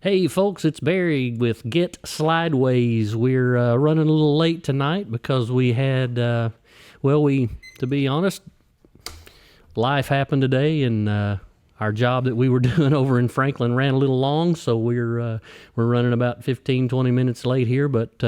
Hey folks, it's Barry with Get Slydewayz. We're running a little late tonight because we had, to be honest, life happened today, and our job that we were doing over in Franklin ran a little long, so we're running about 15, 20 minutes late here, but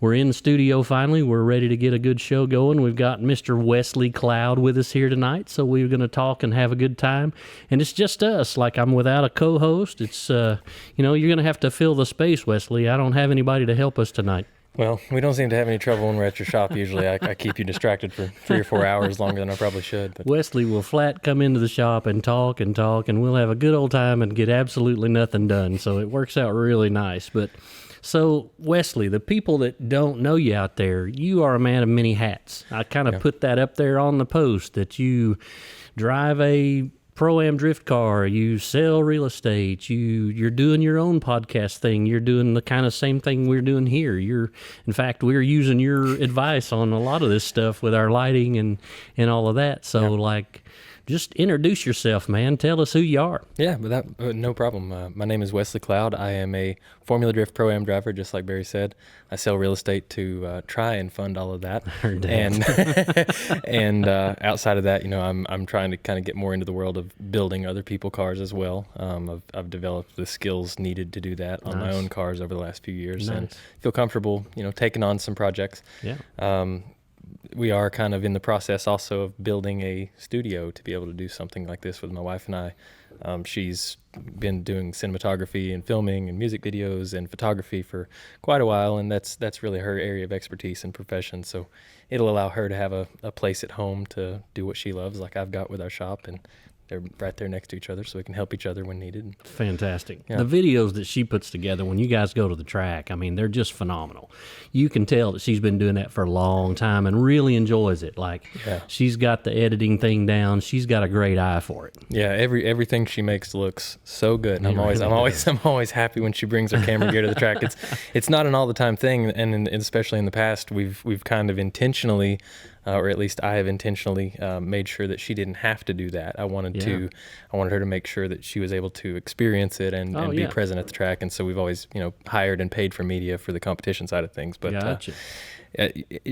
we're in the studio finally. We're ready to get a good show going. We've got Mr. Wesley Cloud with us here tonight, so we're going to talk and have a good time, and it's just us. Like, I'm without a co-host. It's, you're going to have to fill the space, Wesley. I don't have anybody to help us tonight. Well, we don't seem to have any trouble when we're at your shop usually. I keep you distracted for 3 or 4 hours longer than I probably should. But Wesley will flat come into the shop and talk, and we'll have a good old time and get absolutely nothing done. So it works out really nice. But so, Wesley, the people that don't know you out there, you are a man of many hats. I kind of put that up there on the post, that you drive a ProAm drift car, you sell real estate, you're doing your own podcast thing, you're doing the kind of same thing we're doing here. In fact, we're using your advice on a lot of this stuff with our lighting and all of that. So just introduce yourself, man. Tell us who you are. Yeah, but that no problem. My name is Wesley Cloud. I am a Formula Drift Pro-Am driver, just like Barry said. I sell real estate to try and fund all of that. And outside of that, I'm trying to kind of get more into the world of building other people's cars as well. I've developed the skills needed to do that on my own cars over the last few years, and feel comfortable, taking on some projects. Yeah. We are kind of in the process also of building a studio to be able to do something like this with my wife and I. She's been doing cinematography and filming and music videos and photography for quite a while, and that's really her area of expertise and profession. So it'll allow her to have a place at home to do what she loves, like I've got with our shop, and they're right there next to each other so we can help each other when needed. Fantastic. Yeah. The videos that she puts together when you guys go to the track, I mean, they're just phenomenal. You can tell that she's been doing that for a long time and really enjoys it. She's got the editing thing down. She's got a great eye for it. Yeah, everything she makes looks so good. And I'm always happy when she brings her camera gear to the track. It's not an all the time thing, and especially in the past, we've kind of intentionally, or at least I have intentionally made sure that she didn't have to do that. I wanted her to make sure that she was able to experience it and be present at the track. And so we've always, hired and paid for media for the competition side of things. But gotcha.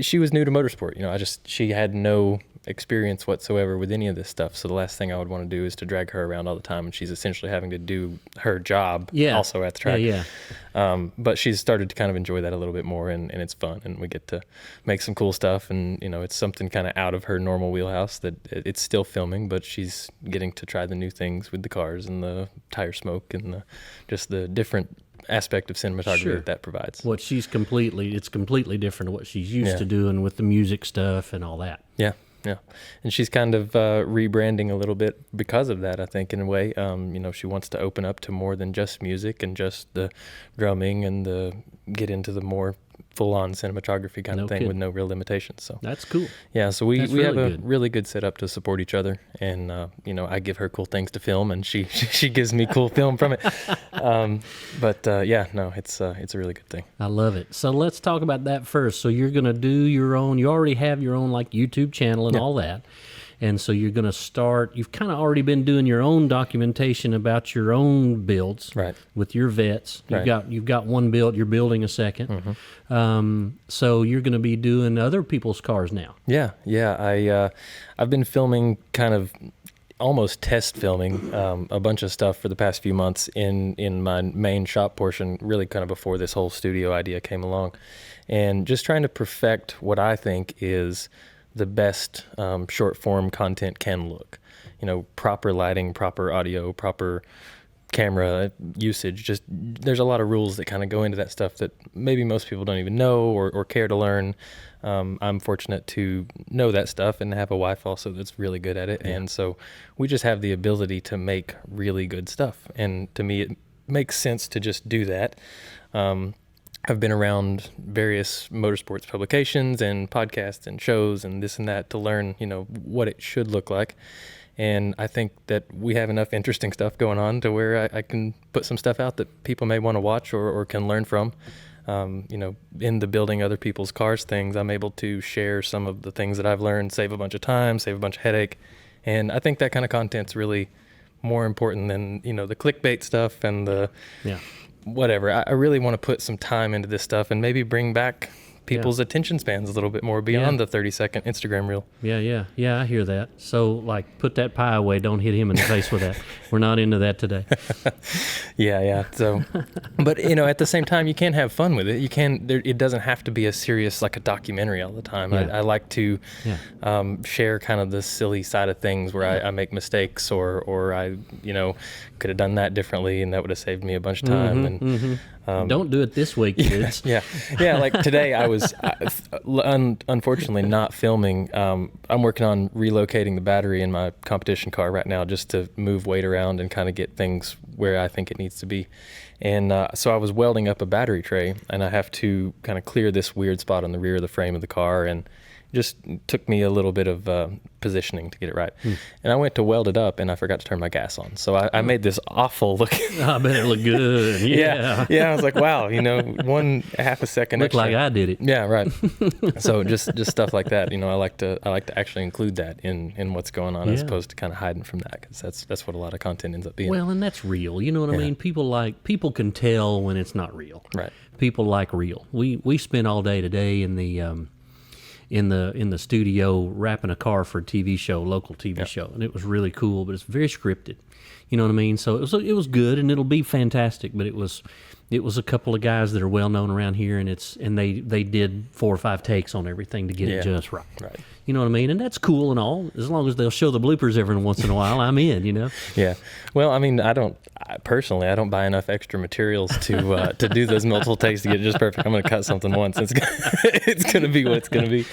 She was new to motorsport. She had no experience whatsoever with any of this stuff. So the last thing I would want to do is to drag her around all the time, and she's essentially having to do her job also at the track. But she's started to kind of enjoy that a little bit more, and it's fun, and we get to make some cool stuff, and it's something kind of out of her normal wheelhouse that it's still filming, but she's getting to try the new things with the cars and the tire smoke and just the different aspect of cinematography that provides. It's completely different to what she's used to doing with the music stuff and all that. Yeah. And she's kind of rebranding a little bit because of that, I think, in a way. She wants to open up to more than just music and just the drumming and get into the more full-on cinematography kind of thing with no real limitations. So that's cool. Yeah, so we have a really good setup to support each other, and I give her cool things to film, and she gives me cool film from it. It's a really good thing. I love it. So let's talk about that first. So you're gonna do your own. You already have your own YouTube channel and all that. And so you're going to start, you've kind of already been doing your own documentation about your own builds with your vets. You've got one build, you're building a second. Mm-hmm. So you're going to be doing other people's cars now. Yeah. I've been filming kind of almost test filming a bunch of stuff for the past few months in my main shop portion, really kind of before this whole studio idea came along. And just trying to perfect what I think is the best short form content can look. Proper lighting, proper audio, proper camera usage. Just there's a lot of rules that kind of go into that stuff that maybe most people don't even know or care to learn. I'm fortunate to know that stuff and have a wife also that's really good at it. Yeah. And so we just have the ability to make really good stuff. And to me, it makes sense to just do that. I've been around various motorsports publications and podcasts and shows and this and that to learn, what it should look like. And I think that we have enough interesting stuff going on to where I can put some stuff out that people may want to watch or can learn from. In the building other people's cars things, I'm able to share some of the things that I've learned, save a bunch of time, save a bunch of headache. And I think that kind of content's really more important than, the clickbait stuff and the Yeah. whatever. I really want to put some time into this stuff and maybe bring back people's attention spans a little bit more beyond the 30-second Instagram reel. Yeah, I hear that. So, like, put that pie away. Don't hit him in the face with that. We're not into that today. Yeah. So, but, at the same time, you can have fun with it. You can, it doesn't have to be a serious, like a documentary all the time. Yeah. I like to share kind of the silly side of things where I make mistakes or I, could have done that differently and that would have saved me a bunch of time. Don't do it this way, kids. Yeah. Like today, I was unfortunately not filming. I'm working on relocating the battery in my competition car right now, just to move weight around and kind of get things where I think it needs to be. And so I was welding up a battery tray, and I have to kind of clear this weird spot on the rear of the frame of the car, and just took me a little bit of positioning to get it right. And I went to weld it up, and I forgot to turn my gas on. So I made this awful looking. I bet it looked good. Yeah. Yeah. I was like, wow, 1/2 a second Looked extra. like I did it. Yeah, right. So just stuff like that. I like to actually include that in what's going on, as opposed to kind of hiding from that, because that's what a lot of content ends up being. Well, and that's real. You know what I mean? People can tell when it's not real. Right. People like real. We spent all day today in the studio wrapping a car for a TV show, local TV show, and it was really cool. But it's very scripted. You know what I mean? So it was good, and it'll be fantastic. But it was a couple of guys that are well known around here, and they did 4 or 5 takes on everything to get it just right. Right. You know what I mean? And that's cool and all, as long as they'll show the bloopers every once in a while. I'm in. Yeah. Well, I mean, I don't buy enough extra materials to do those multiple takes to get it just perfect. I'm going to cut something once. It's going to be what it's going to be.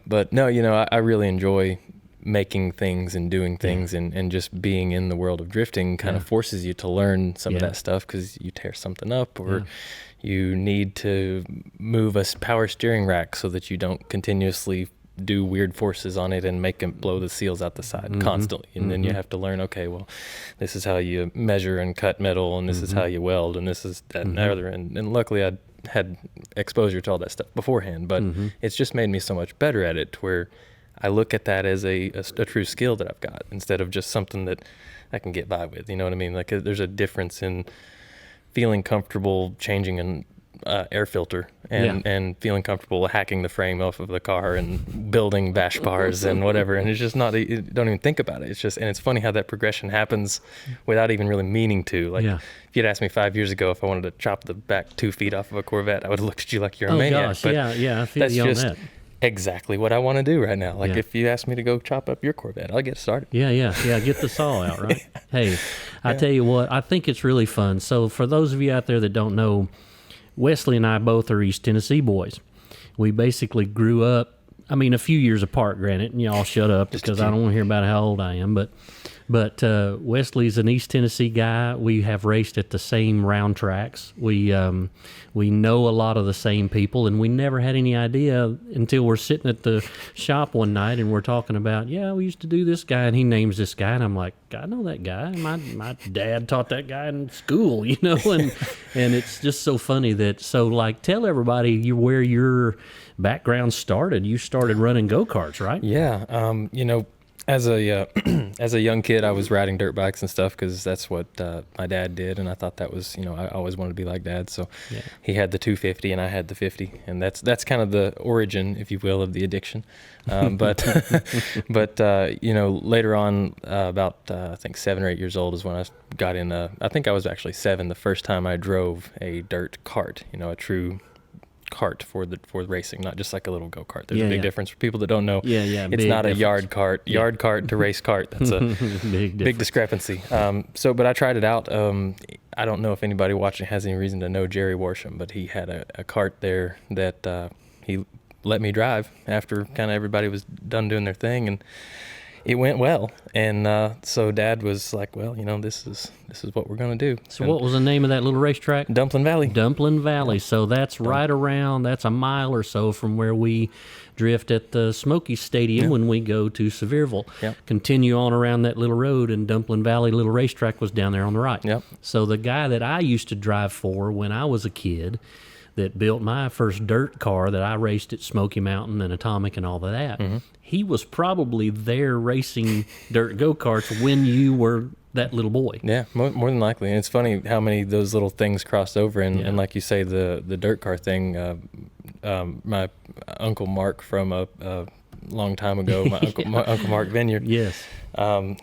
But no, I really enjoy making things and doing things, and just being in the world of drifting kind of forces you to learn some of that stuff, because you tear something up, or you need to move a power steering rack so that you don't continuously do weird forces on it and make it blow the seals out the side constantly. And then you have to learn, okay, well, this is how you measure and cut metal, and this is how you weld, and this is that and the other. And luckily I had exposure to all that stuff beforehand, but it's just made me so much better at it, where I look at that as a true skill that I've got, instead of just something that I can get by with. You know what I mean? Like, there's a difference in feeling comfortable changing an air filter and feeling comfortable hacking the frame off of the car and building bash bars and whatever. And it's just not, you don't even think about it. It's just, and it's funny how that progression happens without even really meaning to. Like, if you'd asked me 5 years ago if I wanted to chop the back 2 feet off of a Corvette, I would have looked at you like you're a maniac. Gosh, but I feel you on that. Exactly what I want to do right now. Like, if you ask me to go chop up your Corvette, I'll get started. Yeah. Get the saw out, right? Hey, I tell you what, I think it's really fun. So for those of you out there that don't know, Wesley and I both are East Tennessee boys. We basically grew up, a few years apart, granted, and y'all shut up because I don't want to hear about how old I am, but Wesley's an East Tennessee guy. We have raced at the same round tracks. We know a lot of the same people, and we never had any idea until we're sitting at the shop one night and we're talking about, we used to do this guy, and he names this guy, and I'm like, I know that guy. My dad taught that guy in school, and it's just so funny that, tell everybody where your background started. You started running go-karts, right? Yeah. As a young kid, I was riding dirt bikes and stuff because that's what my dad did, and I thought that was, I always wanted to be like Dad. So he had the 250 and I had the 50, and that's kind of the origin, if you will, of the addiction. But later on, about I think 7 or 8 years old is when I got in. I think I was actually 7 the first time I drove a dirt cart. A true cart for racing, not just like a little go-kart. There's a big difference for people that don't know. It's not a yard cart to race cart. That's a big discrepancy. But I tried it out. I don't know if anybody watching has any reason to know Jerry Warsham, but he had a cart there that he let me drive after kind of everybody was done doing their thing, and it went well. And so Dad was like, well, this is what we're going to do. So what was the name of that little racetrack? Dumpling Valley. Dumpling Valley. So that's right around, that's a mile or so from where we drift at the Smoky Stadium when we go to Sevierville. Continue on around that little road, and Dumpling Valley little racetrack was down there on the right. So the guy that I used to drive for when I was a kid, that built my first dirt car that I raced at Smoky Mountain and Atomic and all of that, he was probably there racing dirt go-karts when you were that little boy. Yeah, more than likely. And it's funny how many of those little things crossed over. And like you say, the dirt car thing, my Uncle Mark from a long time ago, my Uncle Mark Vineyard, Yes.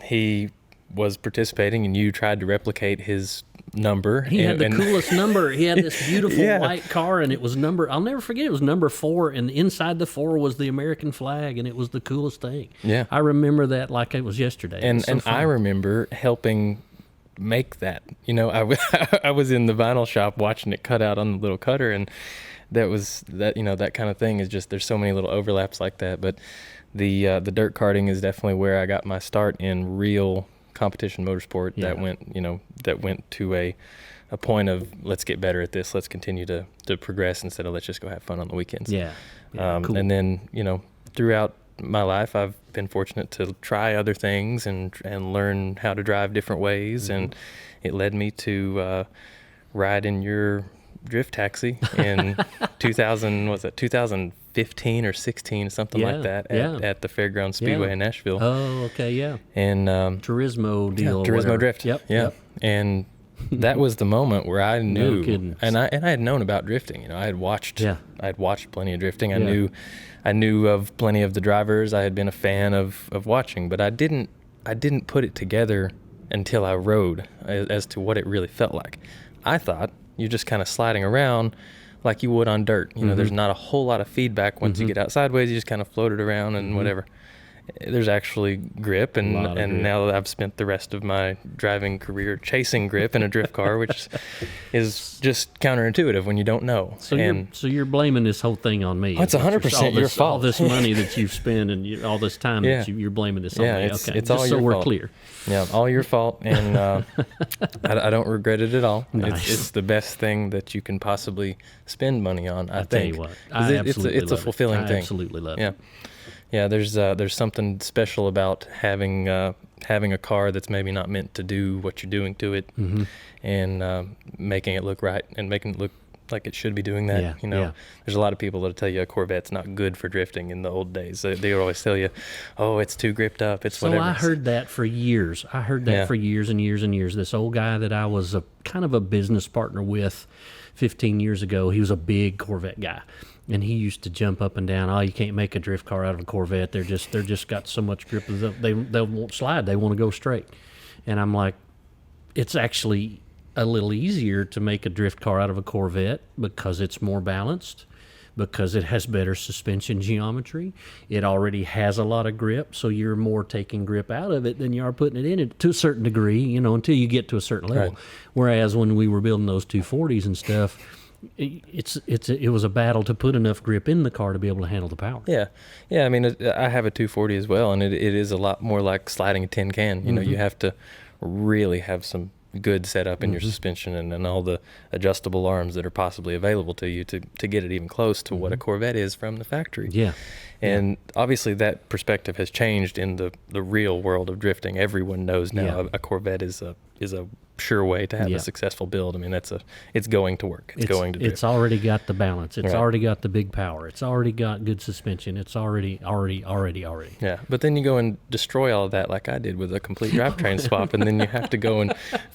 he was participating, and you tried to replicate his number. He had the coolest number. He had this beautiful white car, and it was I'll never forget, it was number 4, and inside the 4 was the American flag, and it was the coolest thing. Yeah. I remember that like it was yesterday. And I remember helping make that. You know, I was in the vinyl shop watching it cut out on the little cutter, and that kind of thing is just, there's so many little overlaps like that. But the dirt karting is definitely where I got my start in real competition motorsport. That went to a point of, let's get better at this, let's continue to progress instead of let's just go have fun on the weekends. Cool. And then throughout my life I've been fortunate to try other things and learn how to drive different ways, and it led me to ride in your drift taxi in 2015 or 16, something like that, at the Fairground Speedway in Nashville. Oh, okay, yeah. And Turismo deal. Turismo Drift. Yep. And that was the moment where I knew, No kidding. and I had known about drifting. I had watched plenty of drifting. I knew of plenty of the drivers. I had been a fan of watching, but I didn't put it together until I rode as to what it really felt like. I thought you're just kind of sliding around like you would on dirt. There's not a whole lot of feedback once you get out sideways. You just kind of float it around and whatever. There's actually grip, and now that I've spent the rest of my driving career chasing grip in a drift car, which is just counterintuitive when you don't know. So you're blaming this whole thing on me. It's 100% your fault. All this money that you've spent and all this time that you're blaming this on me. It's Okay, all just your so we're fault. clear. Yeah, all your fault, and I don't regret it at all. Nice. It's the best thing that you can possibly spend money on, I think. Tell you what, It's a fulfilling thing. I absolutely love it. Yeah, there's something special about having a car that's maybe not meant to do what you're doing to it, and making it look right and making it look like it should be doing that. There's a lot of people that'll tell you a Corvette's not good for drifting in the old days. They would always tell you, oh, it's too gripped up, it's whatever. So I heard that for years. For years and years and years. This old guy that I was kind of a business partner with 15 years ago, he was a big Corvette guy. And he used to jump up and down. Oh, you can't make a drift car out of a Corvette. They're just got so much grip. They won't slide. They want to go straight. And I'm like, it's actually a little easier to make a drift car out of a Corvette because it's more balanced, because it has better suspension geometry. It already has a lot of grip, so you're more taking grip out of it than you are putting it in it to a certain degree, until you get to a certain level. Right. Whereas when we were building those 240s and stuff, it was a battle to put enough grip in the car to be able to handle the power. Yeah. I mean, I have a 240 as well, and it is a lot more like sliding a tin can. You have to really have some good setup in your suspension and all the adjustable arms that are possibly available to you to get it even close to what a Corvette is from the factory. Yeah. And obviously that perspective has changed in the real world of drifting. Everyone knows now a Corvette is a sure way to have a successful build. I mean, it's going to work. It's going to drift. It's already got the balance. It's already got the big power. It's already got good suspension. It's already. Yeah, but then you go and destroy all of that like I did with a complete drivetrain swap, and then you have to go and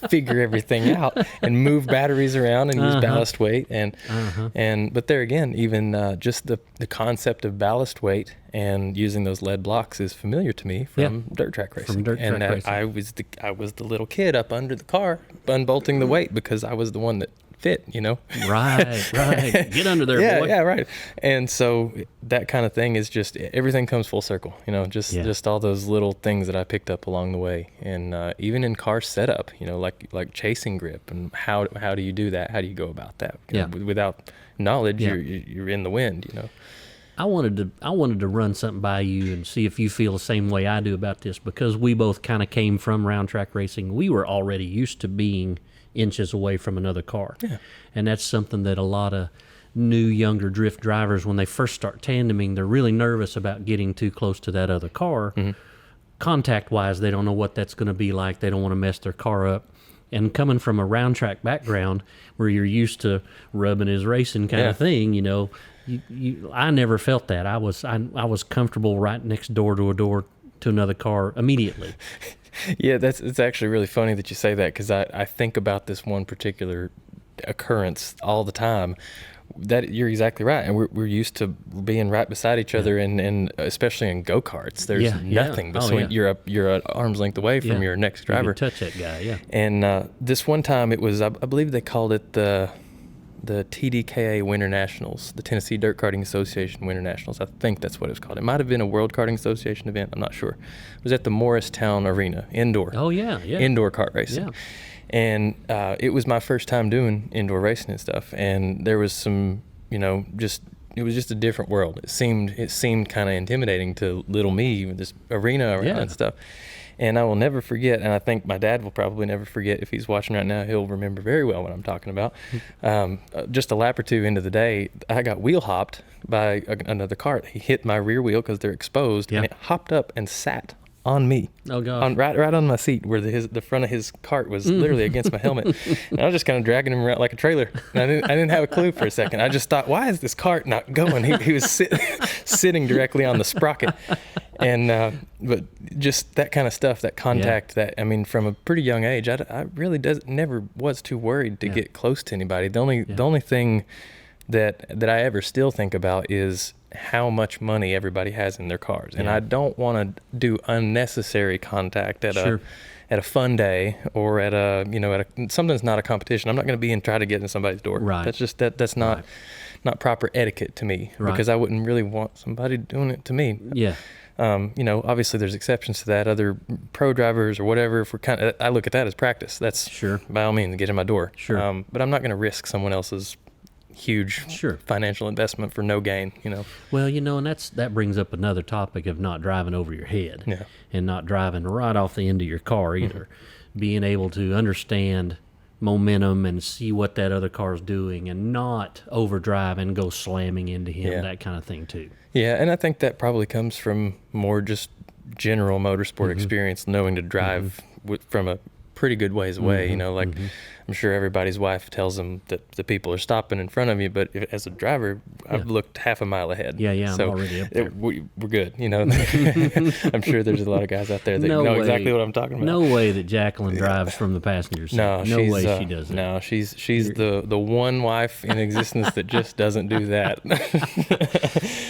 figure everything out and move batteries around and use ballast weight but there again, even just the concept of ballast weight and using those lead blocks is familiar to me from dirt track racing. I was the little kid up under the car unbolting the weight because I was the one that fit, Right. Get under there, boy. Yeah, right. And so that kind of thing is just, everything comes full circle, just all those little things that I picked up along the way. And even in car setup, like chasing grip, and how do you do that? How do you go about that? Without knowledge, you're in the wind, I wanted to run something by you and see if you feel the same way I do about this, because we both kind of came from round track racing. We were already used to being inches away from another car. Yeah. And that's something that a lot of new, younger drift drivers, when they first start tandeming, they're really nervous about getting too close to that other car. Contact-wise, they don't know what that's going to be like. They don't want to mess their car up. And coming from a round track background where you're used to rubbing is racing kind of thing, you know, I never felt that. I was comfortable right next door to another car immediately. Yeah, it's actually really funny that you say that, because I think about this one particular occurrence all the time. That you're exactly right, and we're used to being right beside each other, and especially in go-karts, there's nothing between. You're an arm's length away from your next driver. You can touch that guy, yeah. And this one time, it was I believe they called it the TDKA Winter Nationals, the Tennessee Dirt Karting Association Winter Nationals. I think that's what it was called. It might have been a World Karting Association event. I'm not sure. It was at the Morristown Arena, indoor. Oh yeah. Indoor kart racing. Yeah. And it was my first time doing indoor racing and stuff. And there was some, you know, it was just a different world. It seemed kind of intimidating to little me with this arena around and stuff. And I will never forget, and I think my dad will probably never forget. If he's watching right now, he'll remember very well what I'm talking about. Just a lap or two into the day, I got wheel hopped by another cart. He hit my rear wheel because they're exposed, and it hopped up and sat on me. Oh gosh. Right on my seat, where the front of his cart was literally against my helmet. And I was just kind of dragging him around like a trailer. And I didn't have a clue for a second. I just thought, why is this cart not going? He was sitting directly on the sprocket. And but just that kind of stuff, that contact, that, I mean, from a pretty young age, I really never was too worried to get close to anybody. The only thing that I ever still think about is how much money everybody has in their cars, and I don't want to do unnecessary contact at a fun day, or at something that's not a competition. I'm not going to be and try to get in somebody's door. Right. That's just that's not proper etiquette to me, because I wouldn't really want somebody doing it to me. Yeah. You know, obviously there's exceptions to that. Other pro drivers or whatever, if I look at that as practice. That's by all means, get in my door. Sure. But I'm not going to risk someone else's huge financial investment for no gain, you know. Well, you know, and that brings up another topic of not driving over your head, and not driving right off the end of your car either. Being able to understand momentum and see what that other car's doing, and not overdrive and go slamming into him, that kind of thing too. Yeah, and I think that probably comes from more just general motorsport experience, knowing to drive from a pretty good ways away, you know, like I'm sure everybody's wife tells them that the people are stopping in front of you, but as a driver, I've looked half a mile ahead. Yeah, so I'm already up there. We're good, you know. I'm sure there's a lot of guys out there that know exactly what I'm talking about. No way that Jacqueline drives from the passenger seat. No way she does it. No, she's the one wife in existence that just doesn't do that.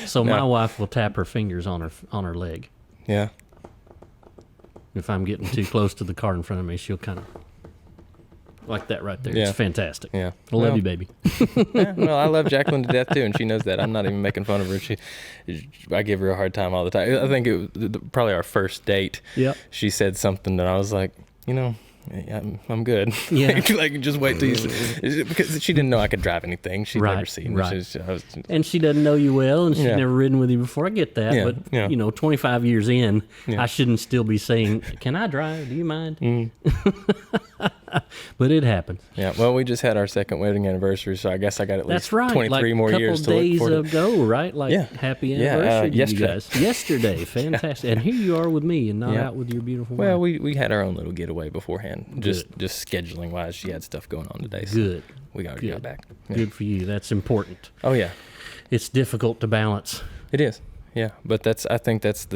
So my wife will tap her fingers on her leg. Yeah. If I'm getting too close to the car in front of me, she'll kind of like that right there. Yeah. It's fantastic. Yeah. I love you, baby. Well, I love Jacqueline to death too, and she knows that. I'm not even making fun of her. I give her a hard time all the time. I think it was probably our first date. Yeah. She said something that I was like, you know, I'm good. Yeah. Like, just wait till you, because she didn't know I could drive anything. She'd never seen me. And she doesn't know you well, and she's never ridden with you before. I get that, but you know, 25 years in, I shouldn't still be saying, "Can I drive? Do you mind?" But it happened. Yeah. Well, we just had our second wedding anniversary, so I guess I got at least 23 like more years to look forward to. Days ago, right? Like happy anniversary to yesterday. You guys. Yesterday, fantastic. And here you are with me, and not out with your beautiful wife. Well, we had our own little getaway beforehand. Just scheduling wise, she had stuff going on today. So Good. We got back. Yeah. Good for you. That's important. Oh yeah. It's difficult to balance. It is. Yeah, but I think that's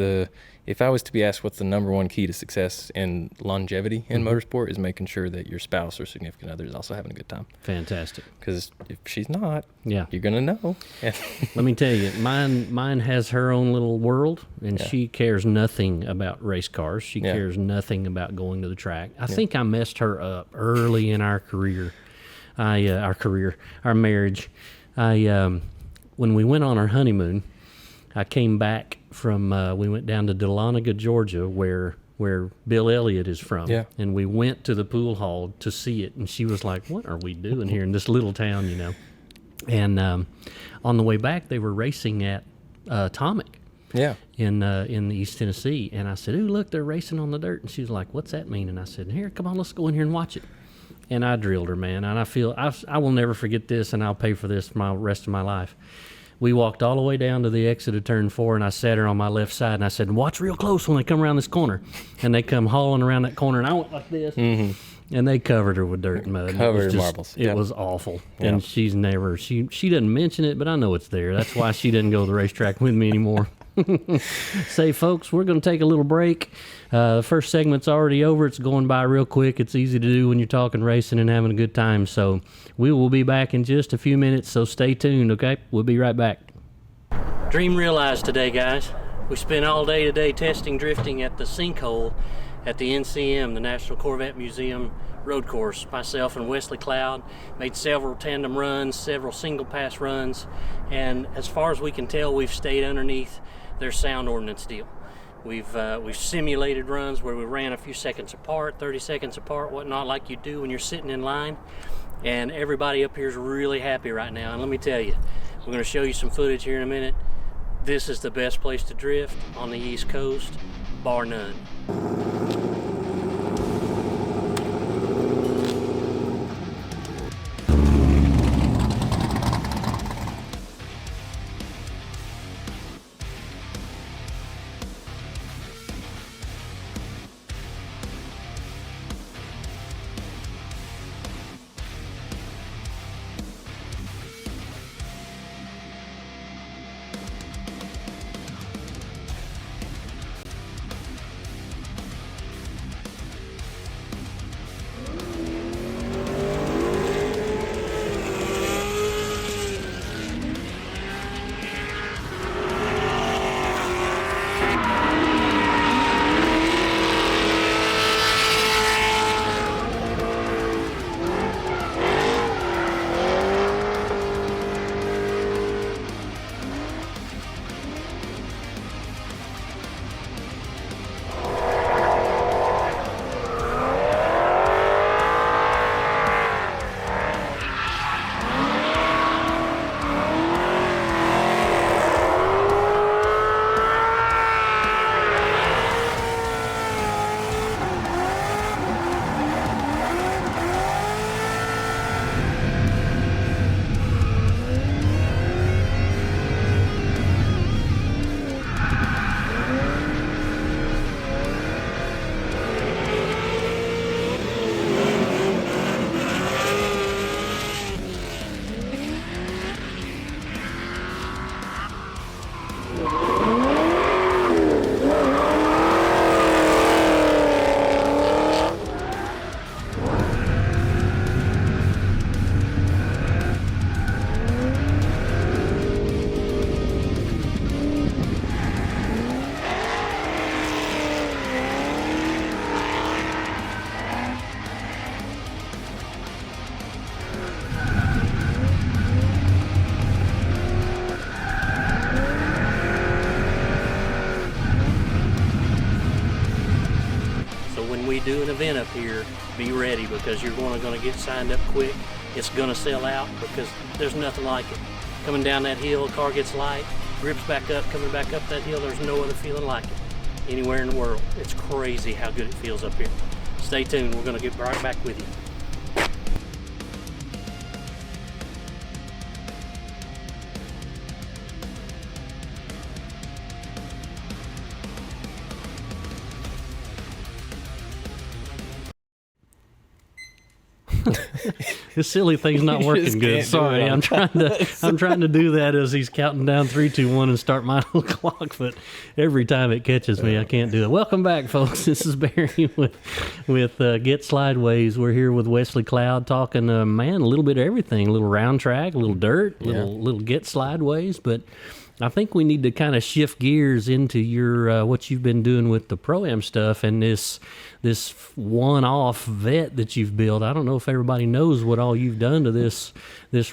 if I was to be asked what's the number one key to success and longevity in motorsport, is making sure that your spouse or significant other is also having a good time. Fantastic. Because if she's not, you're going to know. Let me tell you, mine has her own little world, and she cares nothing about race cars. She cares nothing about going to the track. I think I messed her up early in our career, our marriage. When we went on our honeymoon, I came back from, we went down to Dahlonega, Georgia, where Bill Elliott is from. Yeah. And we went to the pool hall to see it. And she was like, "What are we doing here in this little town, you know?" And on the way back, they were racing at Atomic. Yeah. In East Tennessee. And I said, "Ooh, look, they're racing on the dirt." And she was like, "What's that mean?" And I said, "Here, come on, let's go in here and watch it." And I drilled her, man. And I will never forget this, and I'll pay for this my rest of my life. We walked all the way down to the exit of turn 4, and I sat her on my left side, and I said, "Watch real close when they come around this corner." And they come hauling around that corner, and I went like this. And they covered her with dirt and mud. Covered in marbles. It was awful. Yep. And she's never, she doesn't mention it, but I know it's there. That's why she doesn't go to the racetrack with me anymore. Say, folks, we're going to take a little break. The first segment's already over. It's going by real quick. It's easy to do when you're talking racing and having a good time. So we will be back in just a few minutes, so stay tuned, okay? We'll be right back. Dream realized today, guys. We spent all day today testing drifting at the sinkhole at the NCM, the National Corvette Museum road course. Myself and Wesley Cloud made several tandem runs, several single pass runs, and as far as we can tell, we've stayed underneath their sound ordinance deal. We've simulated runs where we ran a few seconds apart, 30 seconds apart, whatnot, like you do when you're sitting in line, and everybody up here is really happy right now. And let me tell you, we're going to show you some footage here in a minute. This is the best place to drift on the East Coast, bar none. Do an event up here, be ready, because you're going to get signed up quick. It's going to sell out because there's nothing like it. Coming down that hill, car gets light, grips back up, coming back up that hill, there's no other feeling like it anywhere in the world. It's crazy how good it feels up here. Stay tuned, we're going to get right back with you. This silly thing's not working good. Sorry, I'm trying to do that as he's counting down 3, 2, 1 and start my little clock, but every time it catches me, I can't do it. Welcome back, folks. This is Barry with Get Slydewayz. We're here with Wesley Cloud talking, man, a little bit of everything. A little round track, a little dirt, little Get Slydewayz, but I think we need to kind of shift gears into your what you've been doing with the ProAm stuff and this one-off vet that you've built. I don't know if everybody knows what all you've done to this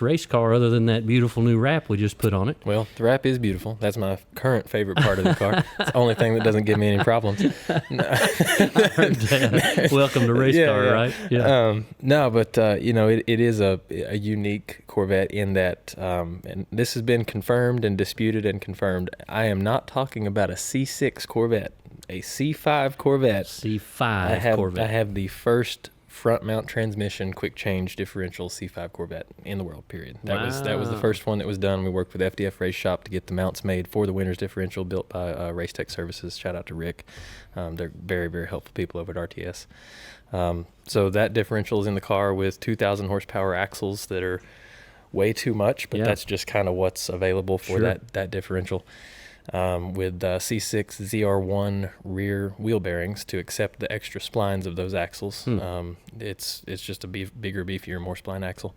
race car other than that beautiful new wrap we just put on it. Well, the wrap is beautiful. That's my current favorite part of the car. It's the only thing that doesn't give me any problems. No. I heard that. Welcome to race car, right? Yeah. No, but it is a unique Corvette in that, and this has been confirmed and disputed and confirmed. I am not talking about a C6 Corvette, a C5 Corvette. C5 Corvette. I have the first front mount transmission, quick change differential C5 Corvette in the world, period. That was the Wow. first one that was done. We worked with FDF Race Shop to get the mounts made for the Winners differential built by Race Tech Services. Shout out to Rick. They're very, very helpful people over at RTS. So that differential is in the car with 2,000 horsepower axles that are way too much, but Yeah. that's just kind of what's available for Sure. that differential. With C6 ZR1 rear wheel bearings to accept the extra splines of those axles. It's just a bigger, beefier, more spline axle.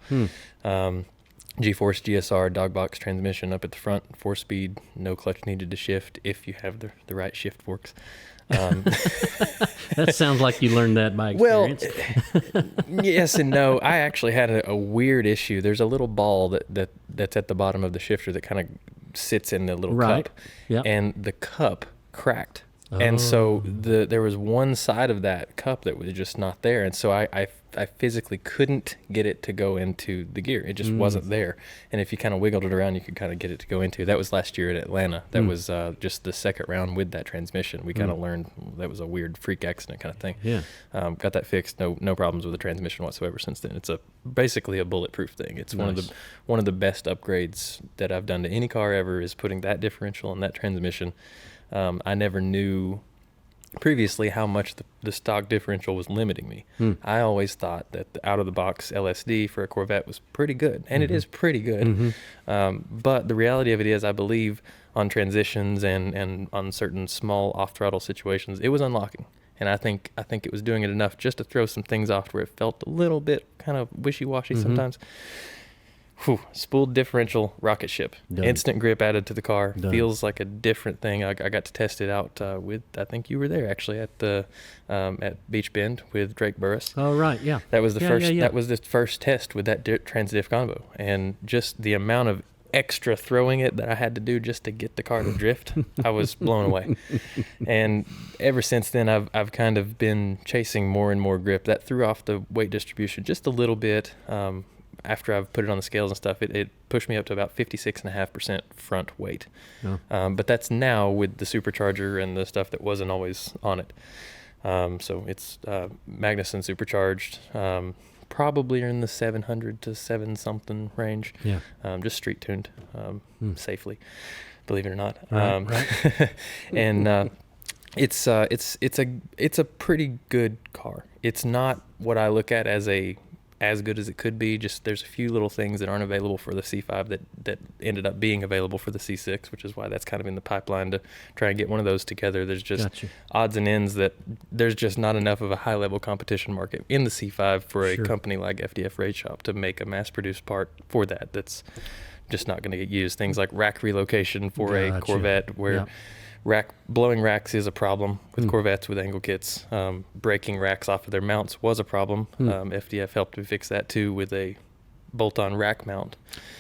G-Force GSR dog box transmission up at the front, 4-speed, no clutch needed to shift if you have the right shift forks. That sounds like you learned that by Well, experience. yes and no. I actually had a weird issue. There's a little ball that's at the bottom of the shifter that kind of sits in the little Right. cup, Yep. and the cup cracked. And so Oh. there was one side of that cup that was just not there, and so I physically couldn't get it to go into the gear. It just wasn't there. And if you kind of wiggled it around, you could kind of get it to go into. That was last year at Atlanta. That was just the second round with that transmission. We kind of learned that was a weird freak accident kind of thing. Yeah. Got that fixed. No problems with the transmission whatsoever since then. It's basically a bulletproof thing. It's Nice. one of the best upgrades that I've done to any car ever is putting that differential and that transmission. I never knew previously how much the stock differential was limiting me. I always thought that the out-of-the-box LSD for a Corvette was pretty good, and it is pretty good. But the reality of it is, I believe on transitions and on certain small off-throttle situations, it was unlocking. And I think it was doing it enough just to throw some things off where it felt a little bit kind of wishy-washy sometimes. Whew, spooled differential, rocket ship. Done. Instant grip added to the car. Done. Feels like a different thing. I got to test it out with, I think you were there actually at the at Beach Bend with Drake Burris. Oh, right. Yeah. That was the Yeah, first. yeah, yeah. That was the first test with that trans-diff combo, and just the amount of extra throwing it that I had to do just to get the car to drift, I was blown away. And ever since then, I've kind of been chasing more and more grip. That threw off the weight distribution just a little bit. After I've put it on the scales and stuff, it pushed me up to about 56.5% front weight. Oh. But that's now with the supercharger and the stuff that wasn't always on it. So it's Magnuson supercharged. Probably in the 700 to 7 something range. Yeah. Just street tuned safely, believe it or not. Right. And it's a pretty good car. It's not what I look at as good as it could be. Just there's a few little things that aren't available for the C5 that ended up being available for the C6, which is why that's kind of in the pipeline to try and get one of those together. There's just Gotcha. odds and ends that there's just not enough of a high level competition market in the C5 for a Sure. company like FDF Race Shop to make a mass produced part for that. That's just not going to get used. Things like rack relocation for a Gotcha. Corvette where Yeah. blowing racks is a problem with Corvettes with angle kits. Breaking racks off of their mounts was a problem. FDF helped me fix that too with a bolt-on rack mount.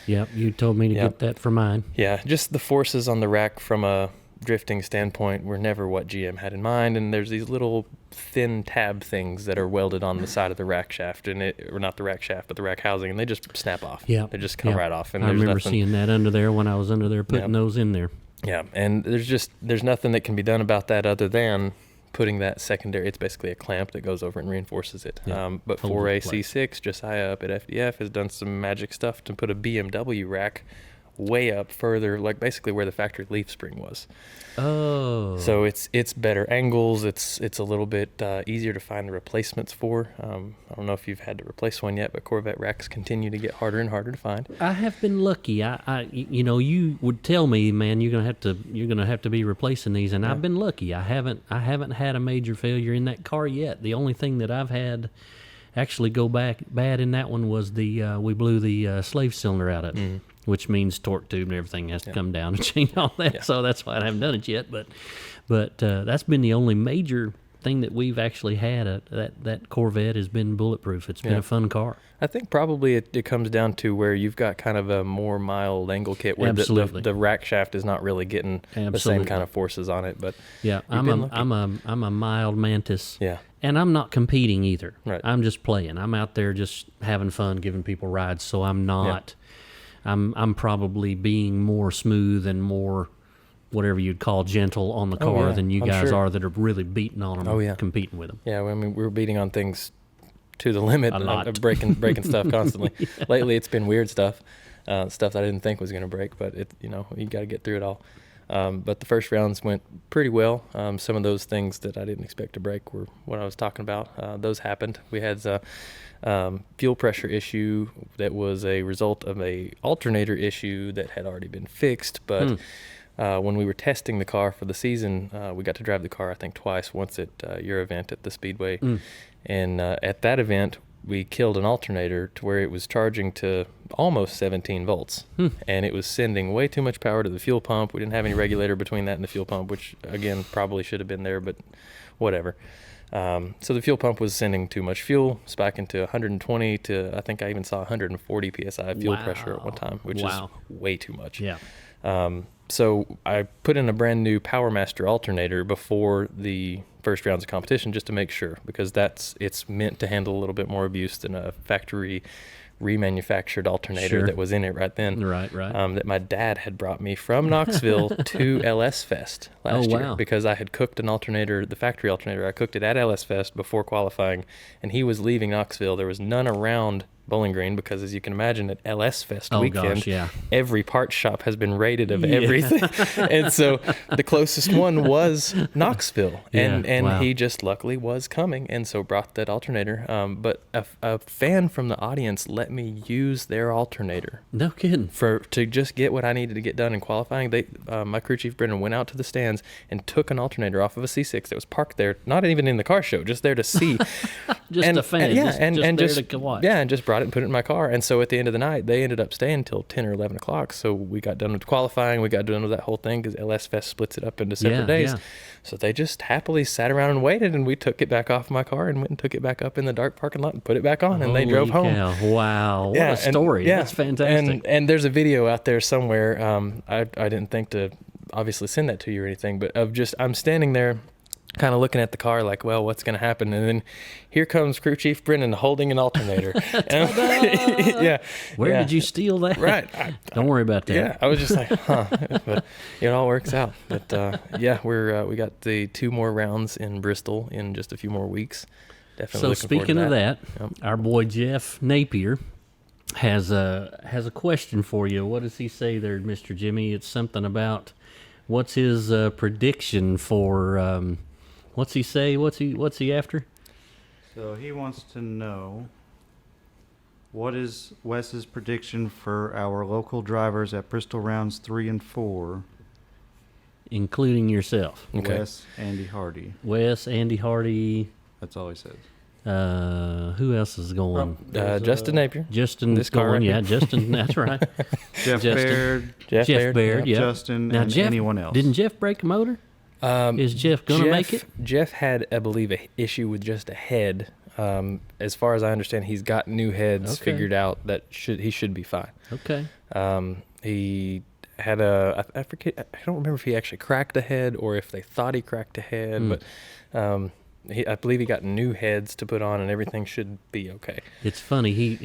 Yep. You told me to Yep. get that for mine. Yeah, just the forces on the rack from a drifting standpoint were never what GM had in mind, and there's these little thin tab things that are welded on the side of the rack shaft, or not the rack shaft, but the rack housing, and they just snap off. Yeah. They just come Yeah. right off. And I there's remember nothing, seeing that under there when I was under there putting Yep. those in there. Yeah, and there's nothing that can be done about that other than putting that secondary. It's basically a clamp that goes over and reinforces it. Yeah, But holds for it a in place. C6, Josiah up at FDF has done some magic stuff to put a BMW rack way up further, like basically where the factory leaf spring was. Oh. So it's better angles. It's a little bit easier to find the replacements for. I don't know if you've had to replace one yet, but Corvette racks continue to get harder and harder to find. I have been lucky. You would tell me, man, you're gonna have to be replacing these, and I've been lucky. I haven't had a major failure in that car yet. The only thing that I've had actually go back bad in that one was we blew the slave cylinder out of it, which means torque tube and everything has to come down and change all that. Yeah. So that's why I haven't done it yet. But that's been the only major thing that we've actually had. That Corvette has been bulletproof. It's been Yeah. a fun car. I think probably it comes down to where you've got kind of a more mild angle kit where Absolutely. the rack shaft is not really getting the same Absolutely. kind of forces on it. But Yeah, You've been I'm a mild Mantis. yeah, And I'm not competing either. Right. I'm just playing. I'm out there just having fun, giving people rides. So I'm not. I'm probably being more smooth and more whatever you'd call gentle on the Oh, car yeah, than you I'm guys sure. are that are really beating on them, Oh, yeah. competing with them. yeah. I mean, we were beating on things to the limit. A lot. I'm breaking stuff constantly. Lately, it's been weird stuff, stuff that I didn't think was going to break, but you got to get through it all. But the first rounds went pretty well. Some of those things that I didn't expect to break were what I was talking about. Those happened. We had a fuel pressure issue that was a result of a alternator issue that had already been fixed. But when we were testing the car for the season, we got to drive the car, I think, twice. Once at your event at the Speedway. And at that event, we killed an alternator to where it was charging to almost 17 volts. And it was sending way too much power to the fuel pump. We didn't have any regulator between that and the fuel pump, which, again, probably should have been there, but whatever. So the fuel pump was sending too much fuel, spiking to 120 to, I think I even saw 140 PSI fuel pressure at one time, which is way too much. Yeah. So I put in a brand new PowerMaster alternator before the first rounds of competition just to make sure, because it's meant to handle a little bit more abuse than a factory remanufactured alternator that was in it right then. Right. That my dad had brought me from Knoxville to LS Fest last year, because I had cooked an alternator, the factory alternator. I cooked it at LS Fest before qualifying, and he was leaving Knoxville. There was none around Bowling Green because, as you can imagine, at LS Fest weekend, every part shop has been raided of everything. And so the closest one was Knoxville. And he just luckily was coming, and so brought that alternator. But a fan from the audience let me use their alternator. No kidding. To just get what I needed to get done in qualifying. My crew chief, Brendan, went out to the stands and took an alternator off of a C6 that was parked there, not even in the car show, just there to see. Just a fan. And just to watch. Yeah, and just brought it and put it in my car. And so at the end of the night, they ended up staying until 10 or 11 o'clock. So we got done with qualifying. We got done with that whole thing because LS Fest splits it up into separate days. So they just happily sat around and waited, and we took it back off my car and went and took it back up in the dark parking lot and put it back on, and they drove home. Wow. What a story. That's fantastic. And there's a video out there somewhere. I didn't think to obviously send that to you or anything, but I'm standing there kind of looking at the car like, well, what's going to happen? And then here comes crew chief Brennan holding an alternator. Where did you steal that? Right. Don't worry about that. Yeah, I was just like, but it all works out. But we got the 2 more rounds in Bristol in just a few more weeks. Definitely. So speaking of that, our boy Jeff Napier has a question for you. What does he say there, Mr. Jimmy? It's something about what's his prediction for what's he say? What's he after? So he wants to know, what is Wes's prediction for our local drivers at Bristol rounds 3 and 4? Including yourself. Okay. Wes, Andy Hardy. Wes, Andy Hardy. That's all he says. Who else is going? Justin Napier. Justin this going, car Justin, that's right. Jeff Baird. Jeff Baird, yeah. Justin, now, and Jeff, anyone else. Didn't Jeff break a motor? Is Jeff going to make it? Jeff had, I believe, an issue with just a head. As far as I understand, he's got new heads figured out that he should be fine. Okay. He had I forget, I don't remember if he actually cracked a head or if they thought he cracked a head, but I believe he got new heads to put on, and everything should be okay. It's funny.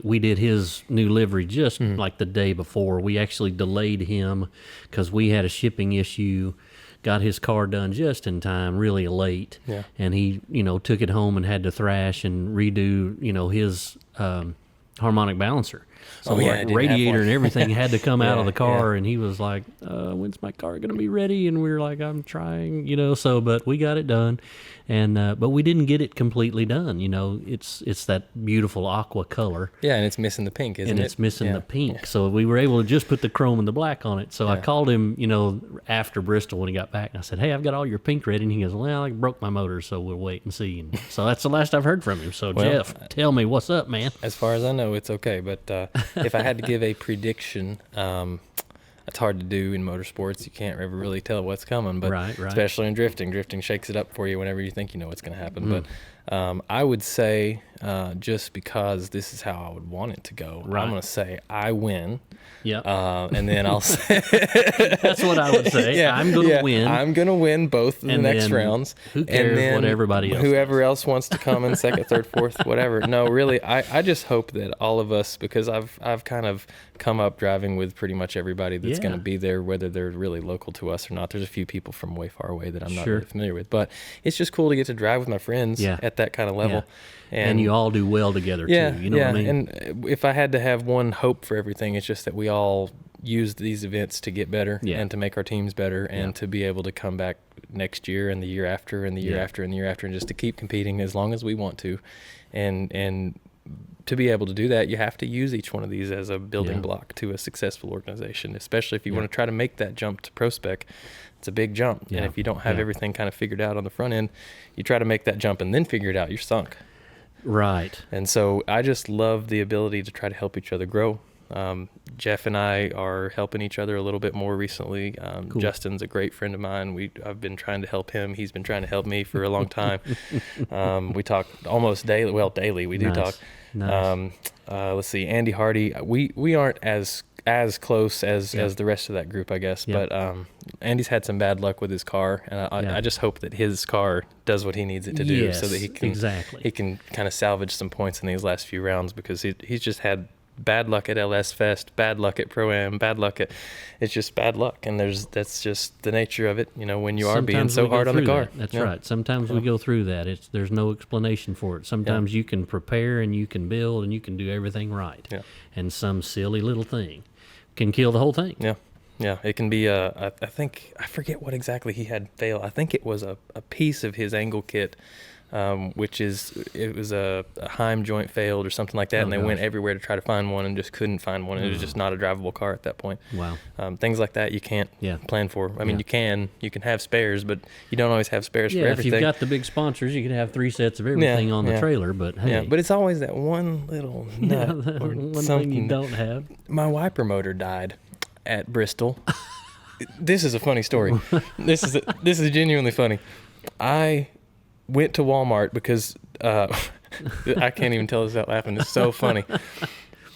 We did his new livery just like the day before. We actually delayed him because we had a shipping issue. Got his car done just in time, really late. Yeah. And he, took it home and had to thrash and redo, his harmonic balancer. So radiator and everything had to come out of the car, and he was like, when's my car going to be ready? And we were like, I'm trying, but we got it done. And but we didn't get it completely done. It's that beautiful aqua color. Yeah, and it's missing the pink, isn't it? And it's missing the pink. So we were able to just put the chrome and the black on it. So I called him, after Bristol when he got back, and I said, hey, I've got all your pink ready. And he goes, well, I broke my motor, so we'll wait and see. And so that's the last I've heard from him. So Jeff, tell me, what's up, man? As far as I know, it's okay. But if I had to give a prediction, it's hard to do in motorsports. You can't ever really tell what's coming, but especially in drifting. Drifting shakes it up for you whenever you think you know what's going to happen. But I would say, just because this is how I would want it to go, I'm going to say I win. Yeah. And then I'll say that's what I would say. I'm going to win. I'm going to win both of the next rounds. Who cares what everybody else whoever else wants to come in second, third, fourth, whatever. No, really, I just hope that all of us, because I've kind of come up driving with pretty much everybody that's that's going Yeah. to be there, whether they're really local to us or not. There's a few people from way far away that I'm not Sure. really familiar with, but it's just cool to get to drive with my friends Yeah. at that kind of level. And you all do well together, yeah, too. You know yeah. what I mean? And if I had to have one hope for everything, it's just that we all use these events to get better Yeah. and to make our teams better and Yeah. to be able to come back next year and the year after and the year Yeah. after and the year after and just to keep competing as long as we want to. And to be able to do that, you have to use each one of these as a building Yeah. block to a successful organization, especially if you Yeah. want to try to make that jump to pro spec. It's a big jump. Yeah. And if you don't have Yeah. everything kind of figured out on the front end, you try to make that jump and then figure it out, you're sunk. Right. And so I just love the ability to try to help each other grow. Jeff and I are helping each other a little bit more recently. Cool. Justin's a great friend of mine. I've been trying to help him. He's been trying to help me for a long time. We talk almost daily. Well, daily we do Nice. talk. Nice. Let's see, Andy Hardy. We aren't as close as the rest of that group, I guess. Yeah. But Andy's had some bad luck with his car, and Yeah. I just hope that his car does what he needs it to do, Yes, so that he can exactly. kind of salvage some points in these last few rounds, because he's just had bad luck at LS Fest, bad luck at ProAm, it's just bad luck, and that's just the nature of it, when you are being Sometimes so we go hard on the through car. that. That's Yeah. right. Sometimes we go through that. There's no explanation for it. Sometimes you can prepare and you can build and you can do everything right. Yeah. And some silly little thing can kill the whole thing. Yeah, it can be I think, I forget what exactly he had fail. I think it was a piece of his angle kit, it was a Heim joint failed or something like that, and they went everywhere to try to find one and just couldn't find one. It was just not a drivable car at that point. Wow. Things like that you can't plan for. I mean, Yeah. you can have spares, but you don't always have spares for Yeah, if everything. you've got the big sponsors, you can have 3 sets of everything on the yeah. trailer, but hey. Yeah, but it's always that one little nut or one thing something. you don't have. My wiper motor died at Bristol. This is a funny story. This is genuinely funny. I went to Walmart because I can't even tell this without laughing. It's so funny.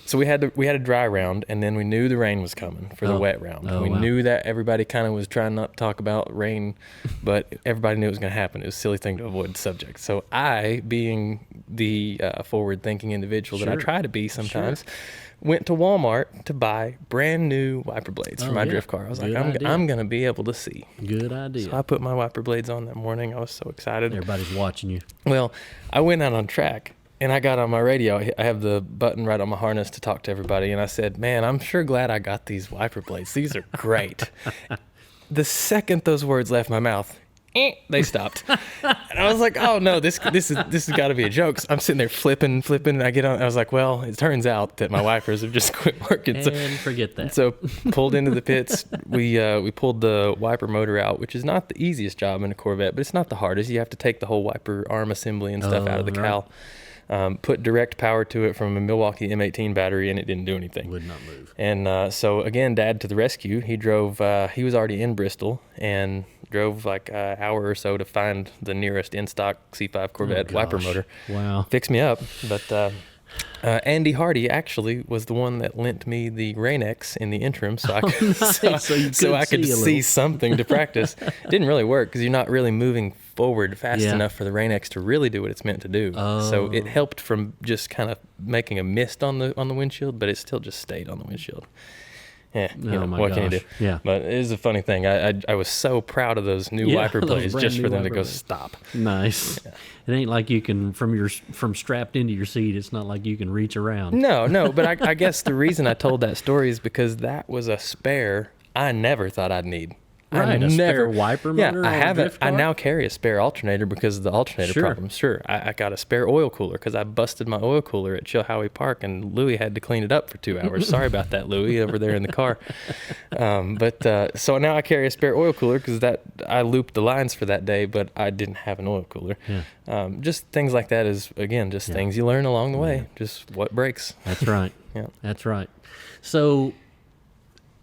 So we had a dry round, and then we knew the rain was coming for the wet round. Oh, We wow. knew that everybody kind of was trying not to talk about rain, but everybody knew it was going to happen. It was a silly thing to avoid the subject. So I, being the forward-thinking individual that I Sure. try to be sometimes, went to Walmart to buy brand new wiper blades for Oh, my yeah. drift car. I was Good like, idea. I'm going to be able to see. Good idea. So I put my wiper blades on that morning. I was so excited. Everybody's watching you. Well, I went out on track, and I got on my radio. I have the button right on my harness to talk to everybody, and I said, man, I'm sure glad I got these wiper blades. These are great. The second those words left my mouth, they stopped. And I was like, oh no, this has got to be a joke. So I'm sitting there flipping, and I get on. I was like, well, it turns out that my wipers have just quit working. And forget that. So pulled into the pits. We pulled the wiper motor out, which is not the easiest job in a Corvette, but it's not the hardest. You have to take the whole wiper arm assembly and stuff out of the right. cowl. Put direct power to it from a Milwaukee M18 battery, and it didn't do anything. Would not move. And so again, Dad to the rescue. He drove. He was already in Bristol and drove like an hour or so to find the nearest in-stock C5 Corvette wiper gosh. motor. Wow. Fix me up. But Andy Hardy actually was the one that lent me the Rain-X in the interim, so I could, nice. So you so could I could see a see little. something to practice. It didn't really work because you're not really moving forward fast Yeah. enough for the Rain-X to really do what it's meant to do. So it Oh. helped from just kind of making a mist on the windshield, but it still just stayed on the windshield. Yeah, Oh my what can you gosh. do? Yeah. But it is a funny thing. I was so proud of those new Yeah, wiper those blades brand just new for them to wiper go blades. stop. Nice. It ain't like you can from strapped into your seat. It's not like you can reach around. No, but I guess the reason I told that story is because that was a spare I never thought I'd need. Right, a spare wiper motor I on a have it. drift I car? now carry a spare alternator because of the alternator Sure. problem. Sure, I got a spare oil cooler because I busted my oil cooler at Chilhowie Park, and Louie had to clean it up for 2 hours. Sorry about that, Louie, over there in the car. So now I carry a spare oil cooler because I looped the lines for that day, but I didn't have an oil cooler. Yeah. Just things like that is again just things you learn along the way. Just what breaks. That's right. Yeah. That's right. So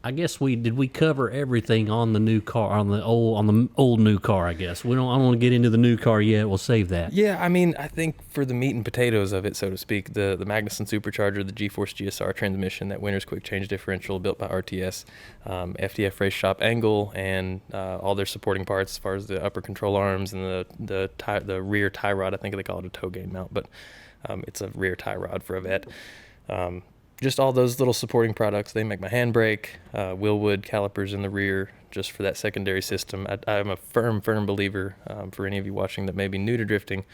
I guess did we cover everything on the new car, on the old new car, I guess. I don't want to get into the new car yet. We'll save that. Yeah, I mean, I think for the meat and potatoes of it, so to speak, the Magnuson supercharger, the G-Force GSR transmission, that Winner's quick change differential built by RTS, FDF Race Shop angle, and all their supporting parts as far as the upper control arms and the rear tie rod. I think they call it a toe gain mount, but it's a rear tie rod for a vet. just all those little supporting products. They make my handbrake, Willwood calipers in the rear, just for that secondary system. I'm a firm believer, for any of you watching that may be new to drifting,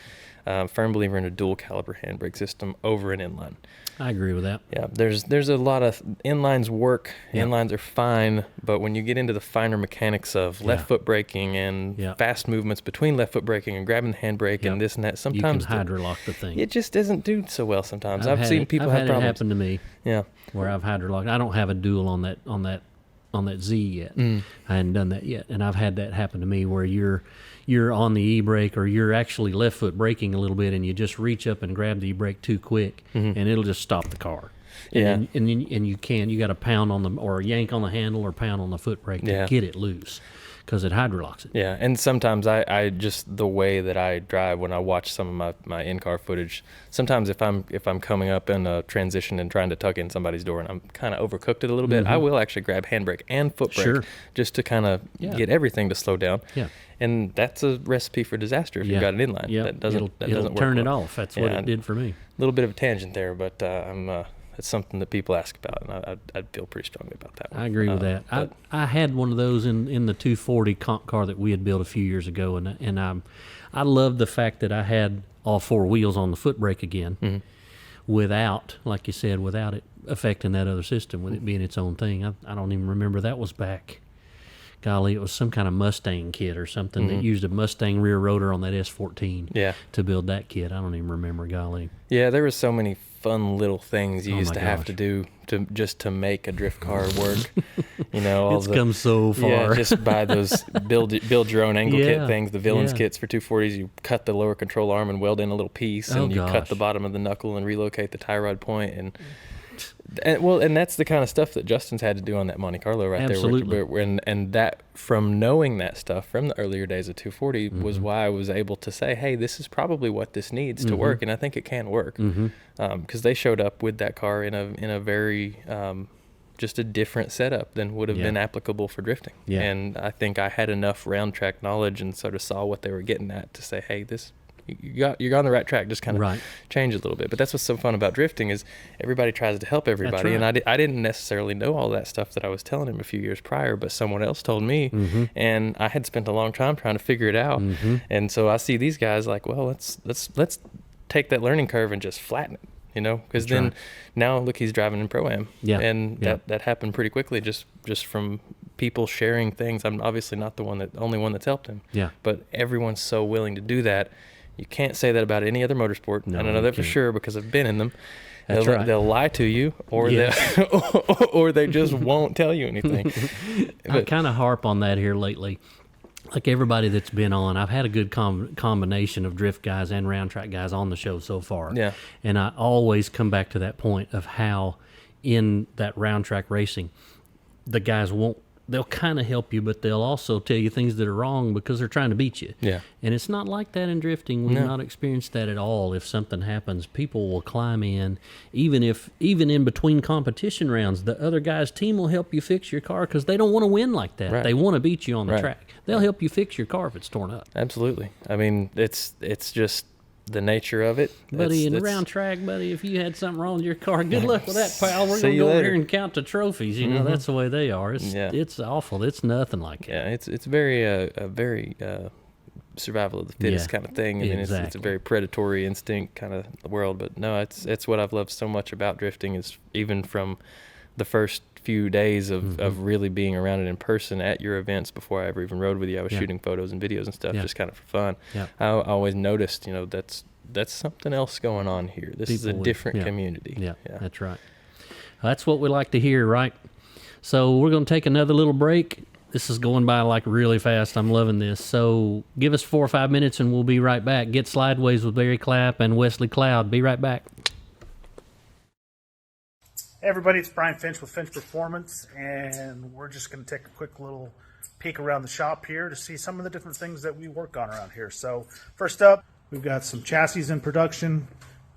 firm believer in a dual caliper handbrake system over an inline. I agree with that. Yeah, there's a lot of inlines work. Yeah. Inlines are fine, but when you get into the finer mechanics of left foot braking and fast movements between left foot braking and grabbing the handbrake and this and that, sometimes you can hydrolock the thing. It just doesn't do so well sometimes. I've seen people have problems. It happen to me. Yeah, where I've hydrolocked. I don't have a dual on that Z yet. I hadn't done that yet, and I've had that happen to me where you're on the e-brake, or you're actually left foot braking a little bit, and you just reach up and grab the e-brake too quick, and it'll just stop the car. And you got to pound on the, or yank on the handle, or pound on the foot brake to get it loose, because it hydrolocks it. Yeah, and sometimes I just, the way that I drive when I watch some of my in-car footage, sometimes if I'm coming up in a transition and trying to tuck in somebody's door and I'm kind of overcooked it a little bit, I will actually grab handbrake and foot brake just to kind of get everything to slow down. Yeah. And that's a recipe for disaster if you've got an inline. Yeah, that doesn't work turn it well. off. That's what it did for me. A little bit of a tangent there, but it's something that people ask about, and I'd feel pretty strongly about that one. I agree with that. I had one of those in the 240 comp car that we had built a few years ago, and I loved the fact that I had all four wheels on the foot brake again, without, like you said, without it affecting that other system, with it being its own thing. I don't even remember, that was back, golly, it was some kind of Mustang kit or something that used a Mustang rear rotor on that S14 to build that kit. I don't even remember, golly. Yeah, there were so many fun little things you used to have to do to make a drift car work. You know, it's come so far. Yeah, just buy those build your own angle kit things, the villains kits for 240s. You cut the lower control arm and weld in a little piece, and you cut the bottom of the knuckle and relocate the tie rod point, and that's the kind of stuff that Justin's had to do on that Monte Carlo right there. And that, from knowing that stuff from the earlier days of 240 was why I was able to say, hey, this is probably what this needs to work, and I think it can work. Because they showed up with that car in a very just a different setup than would have been applicable for drifting. And I think I had enough round track knowledge and sort of saw what they were getting at to say, hey, you're on the right track, just kind of change a little bit. But that's what's so fun about drifting, is everybody tries to help everybody. And I didn't necessarily know all that stuff that I was telling him a few years prior, but someone else told me, and I had spent a long time trying to figure it out. And so I see these guys like, well, let's take that learning curve and just flatten it, you know, because now look, he's driving in ProAm. And that happened pretty quickly, just from people sharing things. I'm obviously not the only one that's helped him, but everyone's so willing to do that. You can't say that about any other motorsport. No, and I know that for sure, because I've been in them. They'll lie to you, or or they just won't tell you anything. I kind of harp on that here lately. Like everybody that's been on, I've had a good combination of drift guys and round track guys on the show so far. And I always come back to that point of how in that round track racing, the guys they'll kind of help you, but they'll also tell you things that are wrong because they're trying to beat you. And it's not like that in drifting. We've not experienced that at all. If something happens, people will climb in. Even in between competition rounds, the other guy's team will help you fix your car, because they don't want to win like that. They want to beat you on the track. They'll help you fix your car if it's torn up. Absolutely. I mean, it's just the nature of it. Buddy, in the round track, buddy, if you had something wrong with your car, good luck with that, pal. We're going to go over here and count the trophies. You know, that's the way they are. It's awful. It's nothing like it. Yeah, it's very a very survival of the fittest kind of thing. I mean, it's a very predatory instinct kind of world. But no, it's what I've loved so much about drifting, is even from the first few days of really being around it in person at your events. Before I ever even rode with you, I was shooting photos and videos and stuff just kind of for fun. I always noticed, you know, that's something else going on here. This is a different community. That's right. That's what we like to hear, right? So we're going to take another little break. This is going by like really fast. I'm loving this. So give us 4 or 5 minutes and we'll be right back. Get Slydewayz with Barry Clapp and Wesley Cloud. Be right back. Hey everybody, it's Brian Finch with Finch Performance, and we're just going to take a quick little peek around the shop here to see some of the different things that we work on around here. So first up, we've got some chassis in production.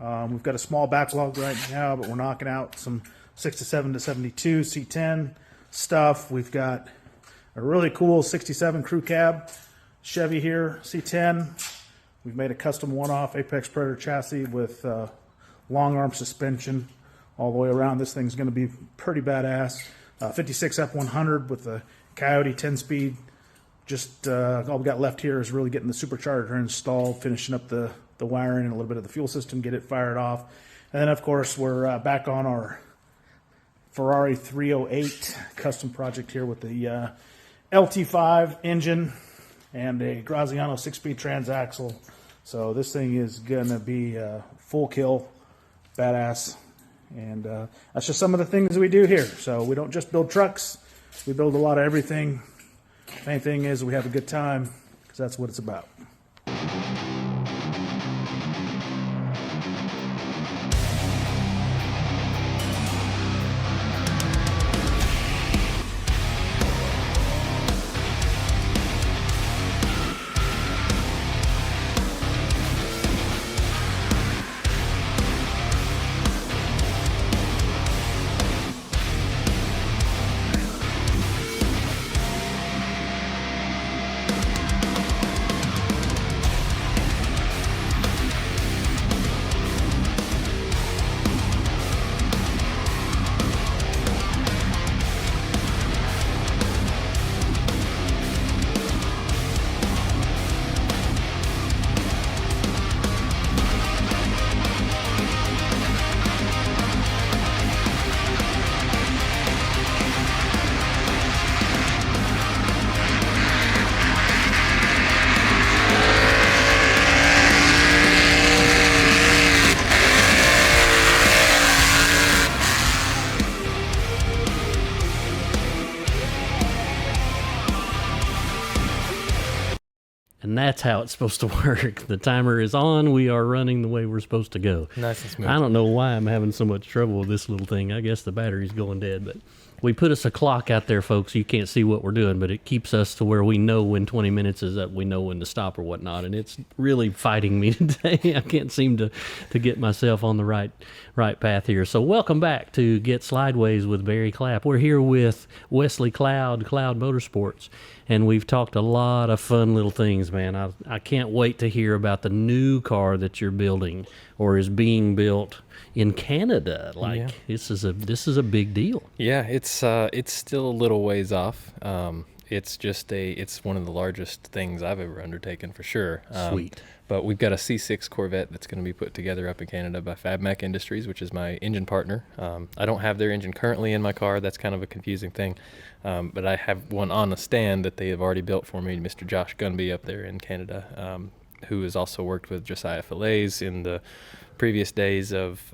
We've got a small backlog right now, but we're knocking out some 67 to 72 C10 stuff. We've got a really cool 67 crew cab Chevy here, C10. We've made a custom one-off Apex Predator chassis with long arm suspension, all the way around. This thing's going to be pretty badass. 56 F100 with the Coyote 10-speed. Just all we got left here is really getting the supercharger installed, finishing up the wiring and a little bit of the fuel system, get it fired off. And then, of course, we're back on our Ferrari 308 custom project here with the LT5 engine and a Graziano 6-speed transaxle. So this thing is going to be full kill, badass. And that's just some of the things we do here. So we don't just build trucks. We build a lot of everything. Main thing is we have a good time, because that's what it's about. And that's how it's supposed to work. The timer is on. We are running the way we're supposed to go. Nice and smooth. I don't know why I'm having so much trouble with this little thing. I guess the battery's going dead, but we put us a clock out there, folks. You can't see what we're doing, but it keeps us to where we know when 20 minutes is up. We know when to stop or whatnot, and it's really fighting me today. I can't seem to get myself on the right path here. So welcome back to Get Slydewayz with Barry Clapp. We're here with Wesley Cloud Motorsports, and we've talked a lot of fun little things, man. I can't wait to hear about the new car that you're building or is being built in Canada. This is a big deal. Yeah, it's still a little ways off. It's one of the largest things I've ever undertaken for sure. Sweet. But we've got a C6 Corvette that's going to be put together up in Canada by FabMac Industries, which is my engine partner. I don't have their engine currently in my car. That's kind of a confusing thing. But I have one on the stand that they have already built for me, Mr. Josh Gunby up there in Canada, who has also worked with Josiah Fillets in the previous days of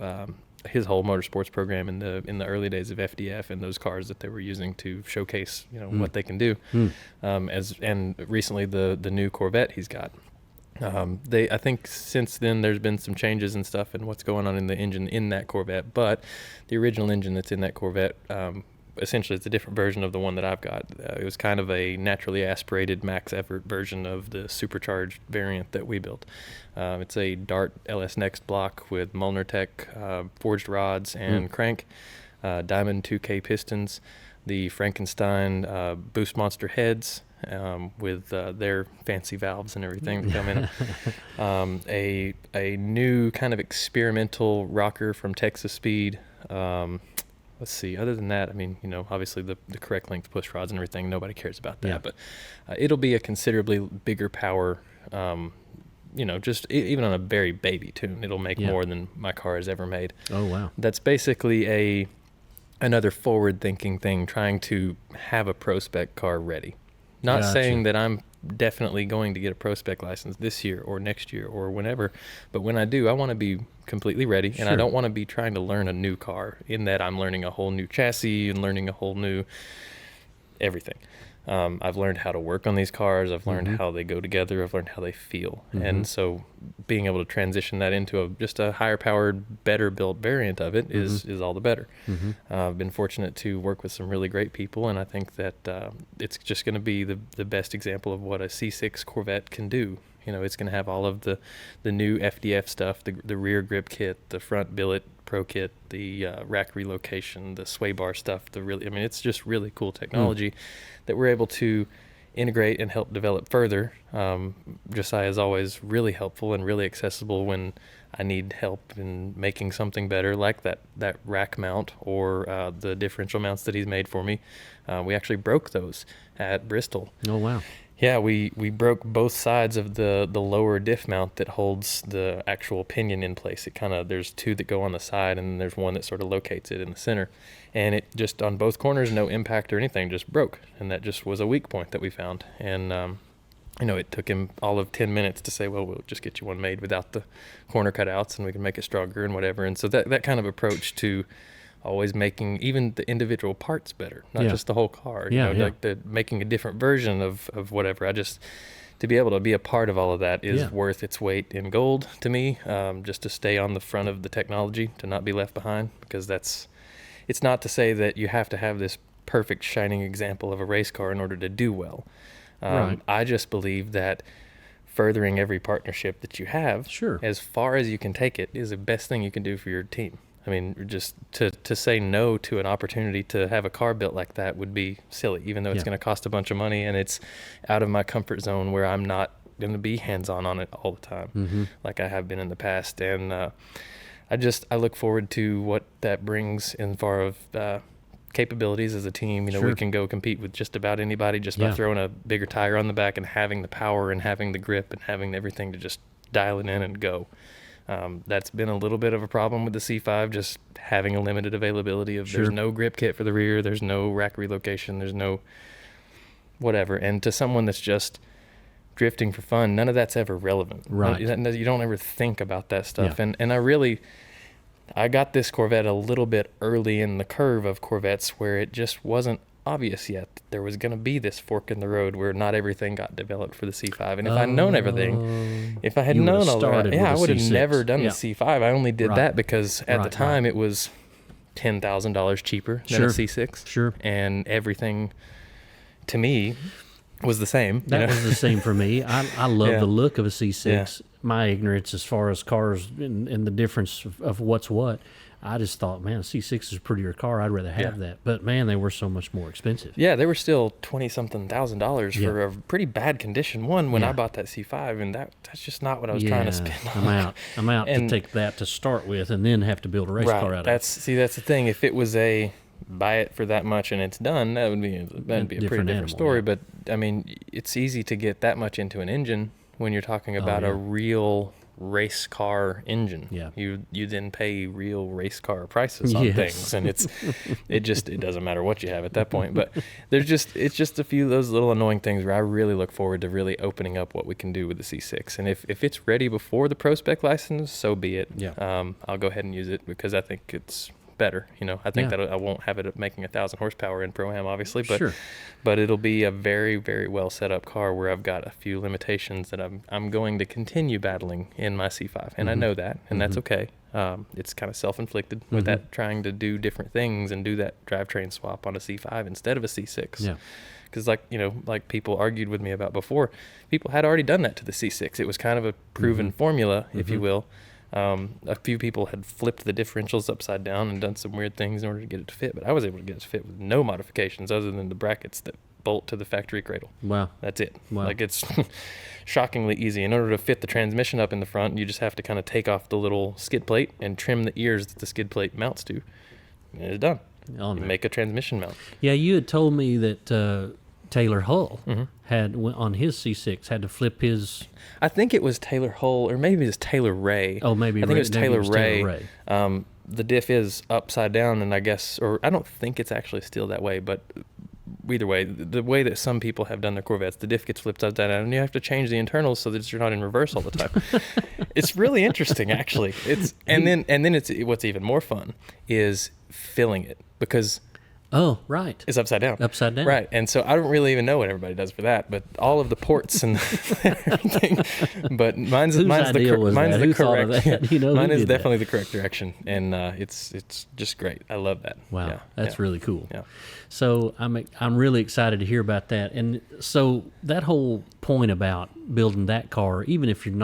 his whole motorsports program in the early days of FDF and those cars that they were using to showcase what they can do. And recently the new Corvette he's got. I think since then there's been some changes and stuff and what's going on in the engine in that Corvette, but the original engine that's in that Corvette, essentially it's a different version of the one that I've got. It was kind of a naturally aspirated max effort version of the supercharged variant that we built. It's a Dart LS Next block with Mullner Tech forged rods and crank, Diamond 2K pistons, the Frankenstein Boost Monster heads, with their fancy valves and everything that come in. A new kind of experimental rocker from Texas Speed. Let's see, other than that, I mean, obviously the correct length push rods and everything, nobody cares about that. Yeah. But it'll be a considerably bigger power, just even on a very baby tune, it'll make more than my car has ever made. Oh, wow. That's basically another forward-thinking thing, trying to have a pro spec car ready. Not saying that I'm definitely going to get a pro spec license this year or next year or whenever, but when I do, I want to be completely ready, and I don't want to be trying to learn a new car in that I'm learning a whole new chassis and learning a whole new everything. I've learned how to work on these cars. I've learned how they go together. I've learned how they feel. And so being able to transition that into just a higher powered, better built variant of it is all the better. I've been fortunate to work with some really great people, and I think that it's just going to be the best example of what a C6 Corvette can do. It's going to have all of the new FDF stuff, the rear grip kit, the front billet pro kit, the rack relocation, the sway bar stuff. It's just really cool technology that we're able to integrate and help develop further. Josiah is always really helpful and really accessible when I need help in making something better, like that rack mount or the differential mounts that he's made for me. We actually broke those at Bristol. Oh, wow. Yeah, we broke both sides of the lower diff mount that holds the actual pinion in place. It there's two that go on the side, and then there's one that sort of locates it in the center. And it just, on both corners, no impact or anything, just broke. And that just was a weak point that we found. And it took him all of 10 minutes to say, well, we'll just get you one made without the corner cutouts, and we can make it stronger and whatever. And so that kind of approach to always making even the individual parts better, not just the whole car, like making a different version of whatever. To be able to be a part of all of that is worth its weight in gold to me, just to stay on the front of the technology, to not be left behind, because it's not to say that you have to have this perfect shining example of a race car in order to do well. Right. I just believe that furthering every partnership that you have, as far as you can take it, is the best thing you can do for your team. I mean, just to say no to an opportunity to have a car built like that would be silly, even though it's going to cost a bunch of money and it's out of my comfort zone where I'm not going to be hands-on on it all the time, like I have been in the past. And I look forward to what that brings in far of capabilities as a team. We can go compete with just about anybody just by throwing a bigger tire on the back and having the power and having the grip and having everything to just dial it in and go. That's been a little bit of a problem with the C5, just having a limited availability of there's no grip kit for the rear, there's no rack relocation, there's no whatever. And to someone that's just drifting for fun, none of that's ever relevant. Right. You don't ever think about that stuff. Yeah. And I got this Corvette a little bit early in the curve of Corvettes where it just wasn't obvious yet that there was going to be this fork in the road where not everything got developed for the C5. And if I'd known everything, if I had known all that, I would have never done the C5. I only did that because at the time it was $10,000 cheaper than a C6. Sure. And everything to me was the same. That was the same for me. I love the look of a C6. Yeah. My ignorance as far as cars and the difference of what's what, I just thought, man, a C6 is a prettier car. I'd rather have that. But, man, they were so much more expensive. Yeah, they were still $20-something thousand for a pretty bad condition one when I bought that C5, and that's just not what I was trying to spend on. I'm out to take that to start with and then have to build a race car out of it. See, that's the thing. If it was buy it for that much and it's done, that'd be a pretty different story. But, I mean, it's easy to get that much into an engine when you're talking about a real race car engine. Yeah. You then pay real race car prices on things, and it doesn't matter what you have at that point. But it's just a few of those little annoying things where I really look forward to really opening up what we can do with the C6. And if it's ready before the Pro Spec license, so be it. Yeah. I'll go ahead and use it because I think it's better. I think that I won't have it making 1,000 horsepower in ProAm, obviously, but it'll be a very, very well set up car where I've got a few limitations that I'm going to continue battling in my C5, and I know that, and that's okay. It's kind of self-inflicted with that, trying to do different things and do that drivetrain swap on a C5 instead of a C6. Yeah. Because like people argued with me about before, people had already done that to the C6. It was kind of a proven formula, if you will. A few people had flipped the differentials upside down and done some weird things in order to get it to fit, but I was able to get it to fit with no modifications other than the brackets that bolt to the factory cradle. Wow. That's it. Wow. Like, it's shockingly easy. In order to fit the transmission up in the front, you just have to kind of take off the little skid plate and trim the ears that the skid plate mounts to, and it's done. You make a transmission mount. Yeah, you had told me that Taylor Hull had on his C6 had to flip his. I think it was Taylor Hull, or maybe it was Taylor Ray. Oh, maybe I think it was Taylor Ray. Ray. The diff is upside down, and I guess, or I don't think it's actually still that way, but either way, the way that some people have done their Corvettes, the diff gets flipped upside down, and you have to change the internals so that you're not in reverse all the time. It's really interesting, actually. And then it's what's even more fun is filling it, because oh, right, it's upside down. Upside down. Right. And so I don't really even know what everybody does for that, but all of the ports and everything. But mine's the correct. Mine is definitely the correct direction, and it's just great. I love that. Wow, that's really cool. Yeah. So I'm really excited to hear about that. And so that whole point about building that car, even if you're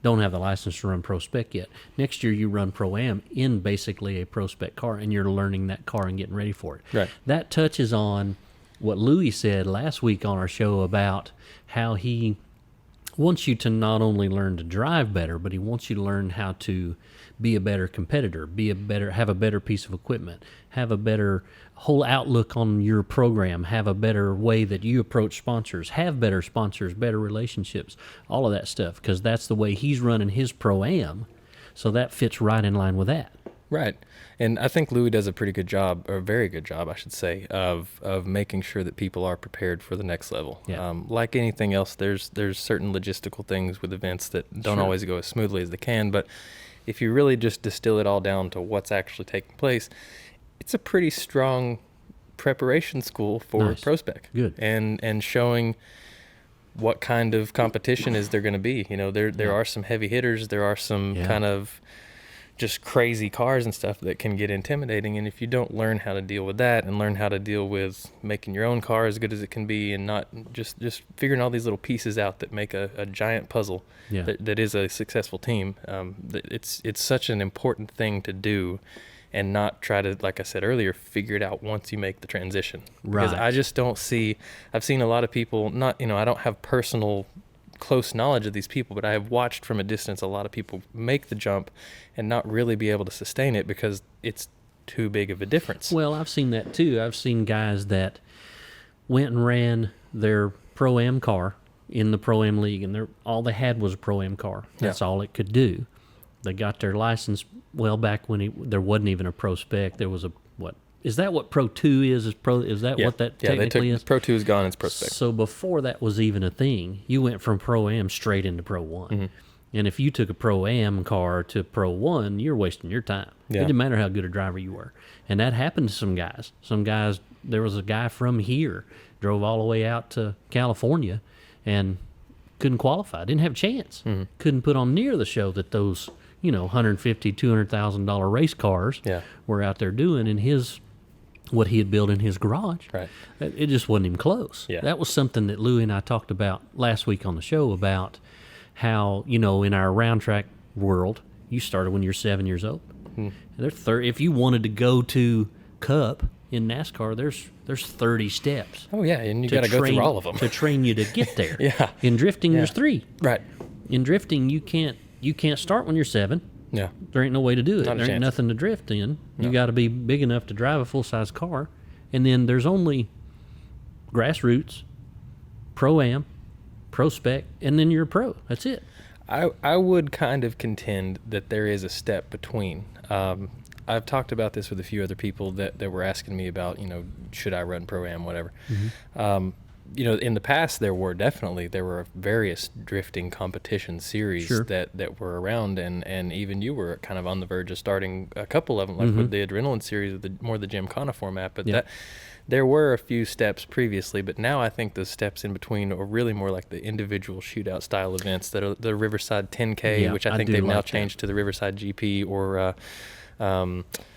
don't have the license to run Pro Spec yet, next year you run Pro-Am in basically a Pro Spec car, and you're learning that car and getting ready for it. Right. That touches on what Louis said last week on our show about how he wants you to not only learn to drive better, but he wants you to learn how to be a better competitor, have a better piece of equipment, have a better whole outlook on your program, have a better way that you approach sponsors, have better sponsors, better relationships, all of that stuff, because that's the way he's running his ProAm. So that fits right in line with that. Right. And I think Louis does a pretty good job, or a very good job, I should say, of making sure that people are prepared for the next level. Yeah. Like anything else, there's certain logistical things with events that don't always go as smoothly as they can, but if you really just distill it all down to what's actually taking place, it's a pretty strong preparation school for ProSpec. Good. And showing what kind of competition is there going to be. You know, there are some heavy hitters, there are some kind of just crazy cars and stuff that can get intimidating, and if you don't learn how to deal with that and learn how to deal with making your own car as good as it can be, and not just figuring all these little pieces out that make a giant puzzle that is a successful team, it's such an important thing to do, and not try to, like I said earlier, figure it out once you make the transition. Because I just don't see, I've seen a lot of people, I don't have personal close knowledge of these people, but I have watched from a distance a lot of people make the jump and not really be able to sustain it because it's too big of a difference. Well, I've seen that too. I've seen guys that went and ran their Pro-Am car in the Pro-Am League, and all they had was a Pro-Am car. That's all it could do. They got their license, back when there wasn't even a Pro Spec. There was is that what Pro 2 is? Is that what that technically is? Pro 2 is gone, it's Pro Spec. So before that was even a thing, you went from Pro-Am straight into Pro 1. Mm-hmm. And if you took a Pro-Am car to Pro 1, you're wasting your time. It didn't matter how good a driver you were. And that happened to some guys. There was a guy from here, drove all the way out to California and couldn't qualify, didn't have a chance. Mm-hmm. Couldn't put on near the show that those, $150,000, $200,000 race cars were out there doing in what he had built in his garage. Right. It just wasn't even close. Yeah. That was something that Louie and I talked about last week on the show about how, in our round track world, you started when you're 7 years old. Mm. If you wanted to go to Cup in NASCAR, there's 30 steps. Oh, yeah, and you got to go through all of them. To train you to get there. Yeah. In drifting, there's 3. Right. In drifting, you can't start when you're 7. Yeah. There ain't no way to do it. There ain't nothing to drift in. You got to be big enough to drive a full-size car. And then there's only grassroots, Pro-Am, Pro Spec, and then you're a pro. That's it. I would kind of contend that there is a step between. I've talked about this with a few other people that were asking me about, should I run Pro-Am, whatever. Mm-hmm. In the past, there were various drifting competition series that were around, and even you were kind of on the verge of starting a couple of them, like with the Adrenaline series, more the Gymkhana format. But there were a few steps previously, but now I think the steps in between are really more like the individual shootout style events that are the Riverside 10K, which I think they've now changed to the Riverside GP or.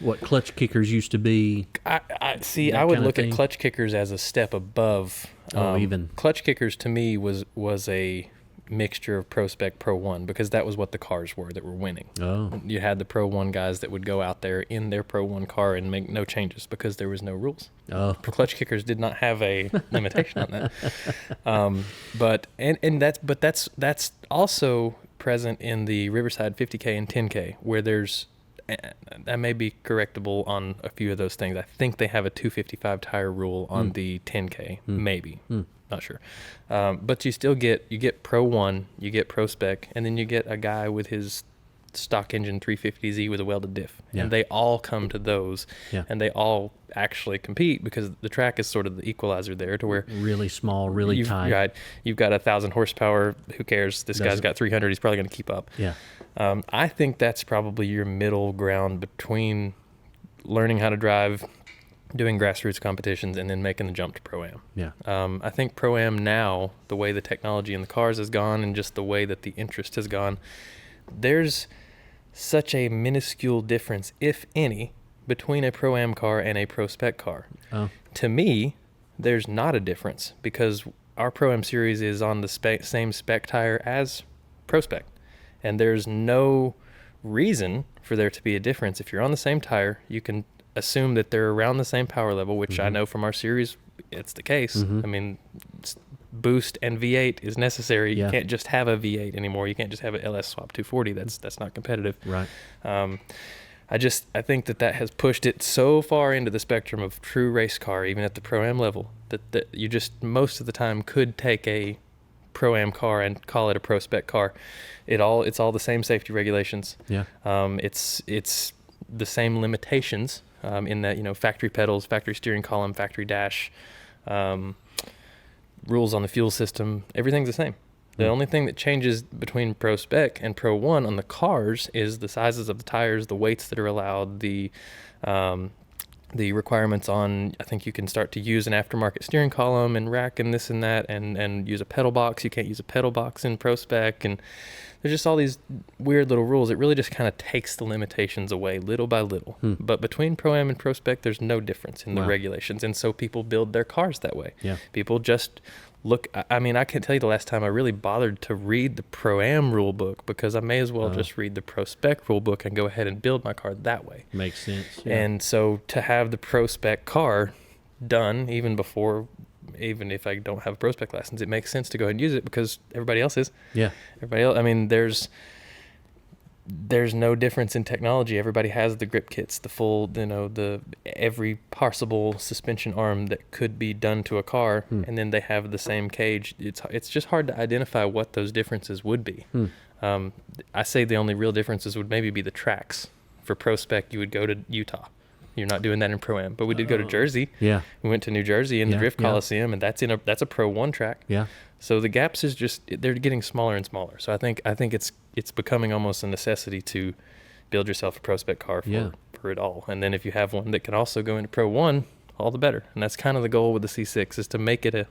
What clutch kickers used to be. I would look at clutch kickers as a step above. Even clutch kickers to me was a mixture of Pro Spec, Pro 1, because that was what the cars were that were winning. Oh, you had the Pro 1 guys that would go out there in their Pro 1 car and make no changes because there was no rules. Oh, clutch kickers did not have a limitation on that. But that's also present in the Riverside 50K and 10K, where there's. That may be correctable on a few of those things. I think they have a 255 tire rule on the 10K, maybe. Not sure. But you still get Pro 1, you get Pro Spec, and then you get a guy with his stock engine 350Z with a welded diff. Yeah. And they all come to those, and they all actually compete because the track is sort of the equalizer there to where... Really small, really tight. Right. You've got 1,000 horsepower. Who cares? This guy's got 300. He's probably going to keep up. Yeah. I think that's probably your middle ground between learning how to drive, doing grassroots competitions, and then making the jump to Pro-Am. Yeah. I think Pro-Am now, the way the technology in the cars has gone and just the way that the interest has gone, there's such a minuscule difference, if any, between a Pro-Am car and a Pro Spec car. Oh. To me, there's not a difference because our Pro-Am series is on the same spec tire as Pro Spec. And there's no reason for there to be a difference. If you're on the same tire, you can assume that they're around the same power level, which I know from our series it's the case. Mhm. I mean, boost and V8 is necessary. Yeah. You can't just have a V8 anymore. You can't just have an LS Swap 240. That's not competitive. Right. I think that has pushed it so far into the spectrum of true race car, even at the Pro-Am level, that you just most of the time could take a Pro-Am car and call it a Pro Spec car. It's all the same safety regulations. Yeah. It's the same limitations in that, factory pedals, factory steering column, factory dash, rules on the fuel system. Everything's the same. The only thing that changes between Pro Spec and Pro 1 on the cars is the sizes of the tires, the weights that are allowed, the requirements on, I think you can start to use an aftermarket steering column and rack and this and that and use a pedal box. You can't use a pedal box in Pro Spec, and there's just all these weird little rules. It really just kind of takes the limitations away little by little. But between Pro-Am and Pro Spec, there's no difference in the regulations, and so people build their cars that way. Yeah. People just look. I mean, I can't tell you the last time I really bothered to read the Pro-Am rule book, because I may as well just read the Pro Spec rule book and go ahead and build my car that way. Makes sense. Yeah. And so to have the Pro Spec car done even if I don't have a Pro Spec license, it makes sense to go ahead and use it because everybody else is. Yeah. Everybody else. I mean, there's no difference in technology. Everybody has the grip kits, the full, the every possible suspension arm that could be done to a car, and then they have the same cage. It's just hard to identify what those differences would be. I say the only real differences would maybe be the tracks. For Pro Spec, you would go to Utah. You're not doing that in Pro-Am, but we did go to Jersey. Yeah. We went to New Jersey in the Drift Coliseum, and that's a Pro 1 track. Yeah. So the gaps is they're getting smaller and smaller. So I think it's becoming almost a necessity to build yourself a Pro Spec car for it all. And then if you have one that can also go into Pro 1, all the better. And that's kind of the goal with the C6, is to make it a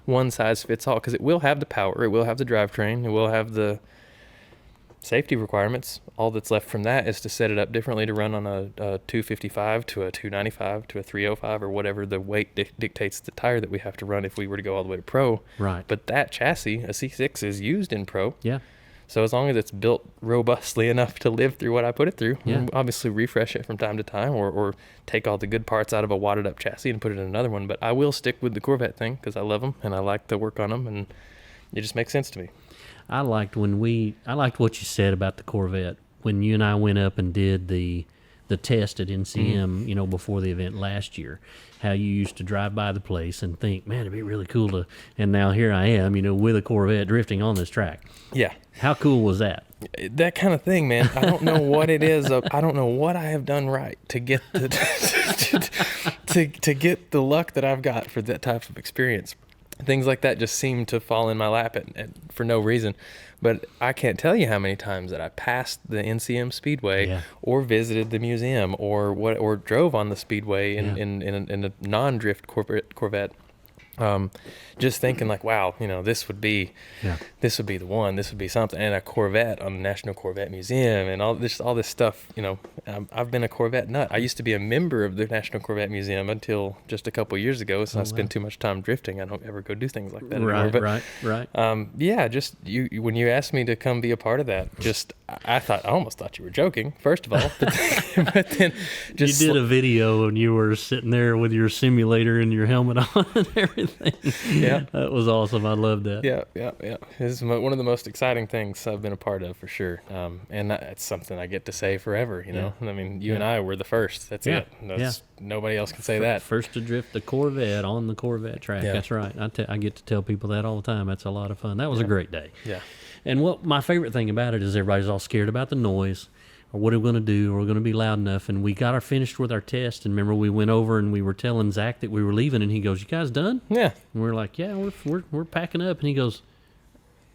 one size fits all, because it will have the power, it will have the drivetrain, it will have the safety requirements. All that's left from that is to set it up differently to run on a 255 to a 295 to a 305 or whatever the weight dictates the tire that we have to run if we were to go all the way to Pro. Right. But that chassis, a C6, is used in Pro. Yeah. So as long as it's built robustly enough to live through what I put it through, we'll obviously refresh it from time to time, or take all the good parts out of a wadded up chassis and put it in another one. But I will stick with the Corvette thing because I love them and I like to work on them, and it just makes sense to me. I liked what you said about the Corvette when you and I went up and did the test at NCM, before the event last year. How you used to drive by the place and think, man, it'd be really cool to. And now here I am, with a Corvette drifting on this track. Yeah. How cool was that? That kind of thing, man. I don't know what it is. I don't know what I have done right to get to get the luck that I've got for that type of experience. Things like that just seem to fall in my lap for no reason. But I can't tell you how many times that I passed the NCM Speedway or visited the museum or drove on the Speedway in a non-drift Corvette. Just thinking like, wow, this would be the one, this would be something. And a Corvette on the National Corvette Museum and all this stuff, I've been a Corvette nut. I used to be a member of the National Corvette Museum until just a couple of years ago. So I spend too much time drifting. I don't ever go do things like that anymore. Right. Just when you asked me to come be a part of that, I almost thought you were joking, first of all, but then just you did a video and you were sitting there with your simulator and your helmet on and everything. Yeah, that was awesome. I loved that. Yeah. It's one of the most exciting things I've been a part of for sure. And that's something I get to say forever. I mean, you and I were the first. That's it. Nobody else can say that. First to drift the Corvette on the Corvette track. Yeah. That's right. I get to tell people that all the time. That's a lot of fun. That was a great day. Yeah. And what my favorite thing about it is everybody's all scared about the noise. Or what are we going to do? Are we going to be loud enough? And we got finished with our test. And remember, we went over and we were telling Zach that we were leaving. And he goes, "You guys done?" Yeah. And we're like, "Yeah, we're packing up." And he goes,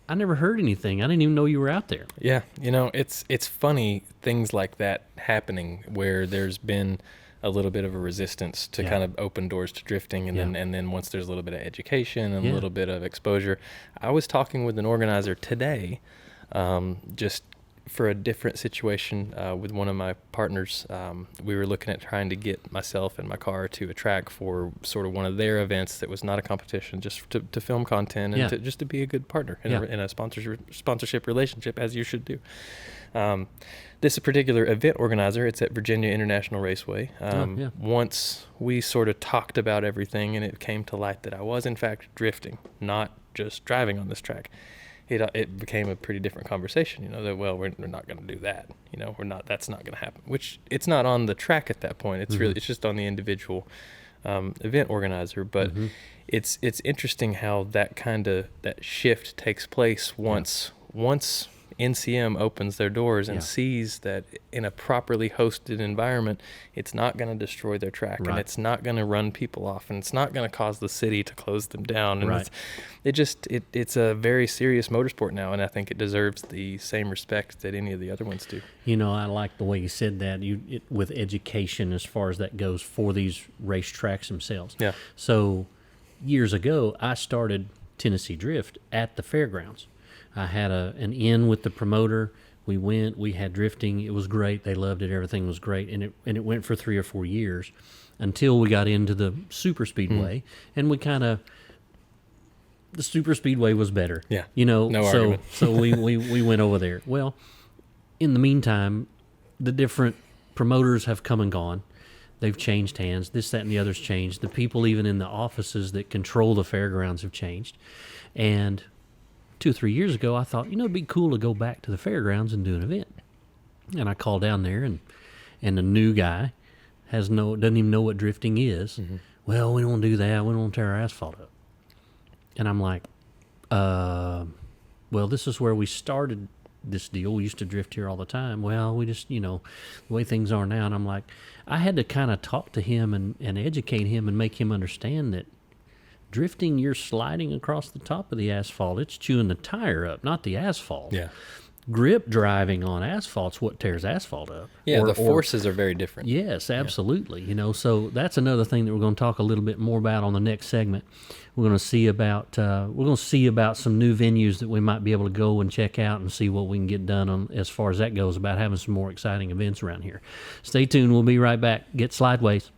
"I never heard anything. I didn't even know you were out there." Yeah. It's funny things like that happening where there's been a little bit of a resistance to kind of open doors to drifting. And then once there's a little bit of education and a little bit of exposure. I was talking with an organizer today, just for a different situation with one of my partners. We were looking at trying to get myself and my car to a track for sort of one of their events that was not a competition, just to film content and just to be a good partner in a sponsorship relationship, as you should do. This particular event organizer, it's at Virginia International Raceway. Once we sort of talked about everything and it came to light that I was in fact drifting, not just driving on this track, it became a pretty different conversation, you know, that, well, we're not going to do that, you know, that's not going to happen, which it's not on the track at that point. It's really, it's just on the individual event organizer. But it's interesting how that shift takes place once NCM opens their doors and sees that in a properly hosted environment, it's not going to destroy their track, and it's not going to run people off, and it's not going to cause the city to close them down. And it's a very serious motorsport now, and I think it deserves the same respect that any of the other ones do. You know, I like the way you said that, with education as far as that goes for these racetracks themselves. Yeah. So years ago, I started Tennessee Drift at the fairgrounds. I had an in with the promoter. We went, we had drifting. It was great. They loved it. Everything was great. And it went for 3 or 4 years until we got into the super speedway. And we the super speedway was better. Yeah. You know, no argument. So we went over there. Well, in the meantime, the different promoters have come and gone. They've changed hands. This, that, and the other's changed. The people even in the offices that control the fairgrounds have changed. And 2 or 3 years ago, I thought, it'd be cool to go back to the fairgrounds and do an event. And I called down there, and the new guy doesn't even know what drifting is. Well, we don't do that. We don't tear our asphalt up. And I'm like, well, this is where we started this deal. We used to drift here all the time. Well, we just, the way things are now. And I'm like, I had to kind of talk to him and educate him and make him understand that drifting, you're sliding across the top of the asphalt. It's chewing the tire up, not the asphalt. Yeah. Grip driving on asphalt's what tears asphalt up. Yeah, the forces are very different. Yes, absolutely. Yeah. So that's another thing that we're going to talk a little bit more about on the next segment. We're going to see about some new venues that we might be able to go and check out and see what we can get done on as far as that goes, about having some more exciting events around here. Stay tuned. We'll be right back. Get Slydewayz.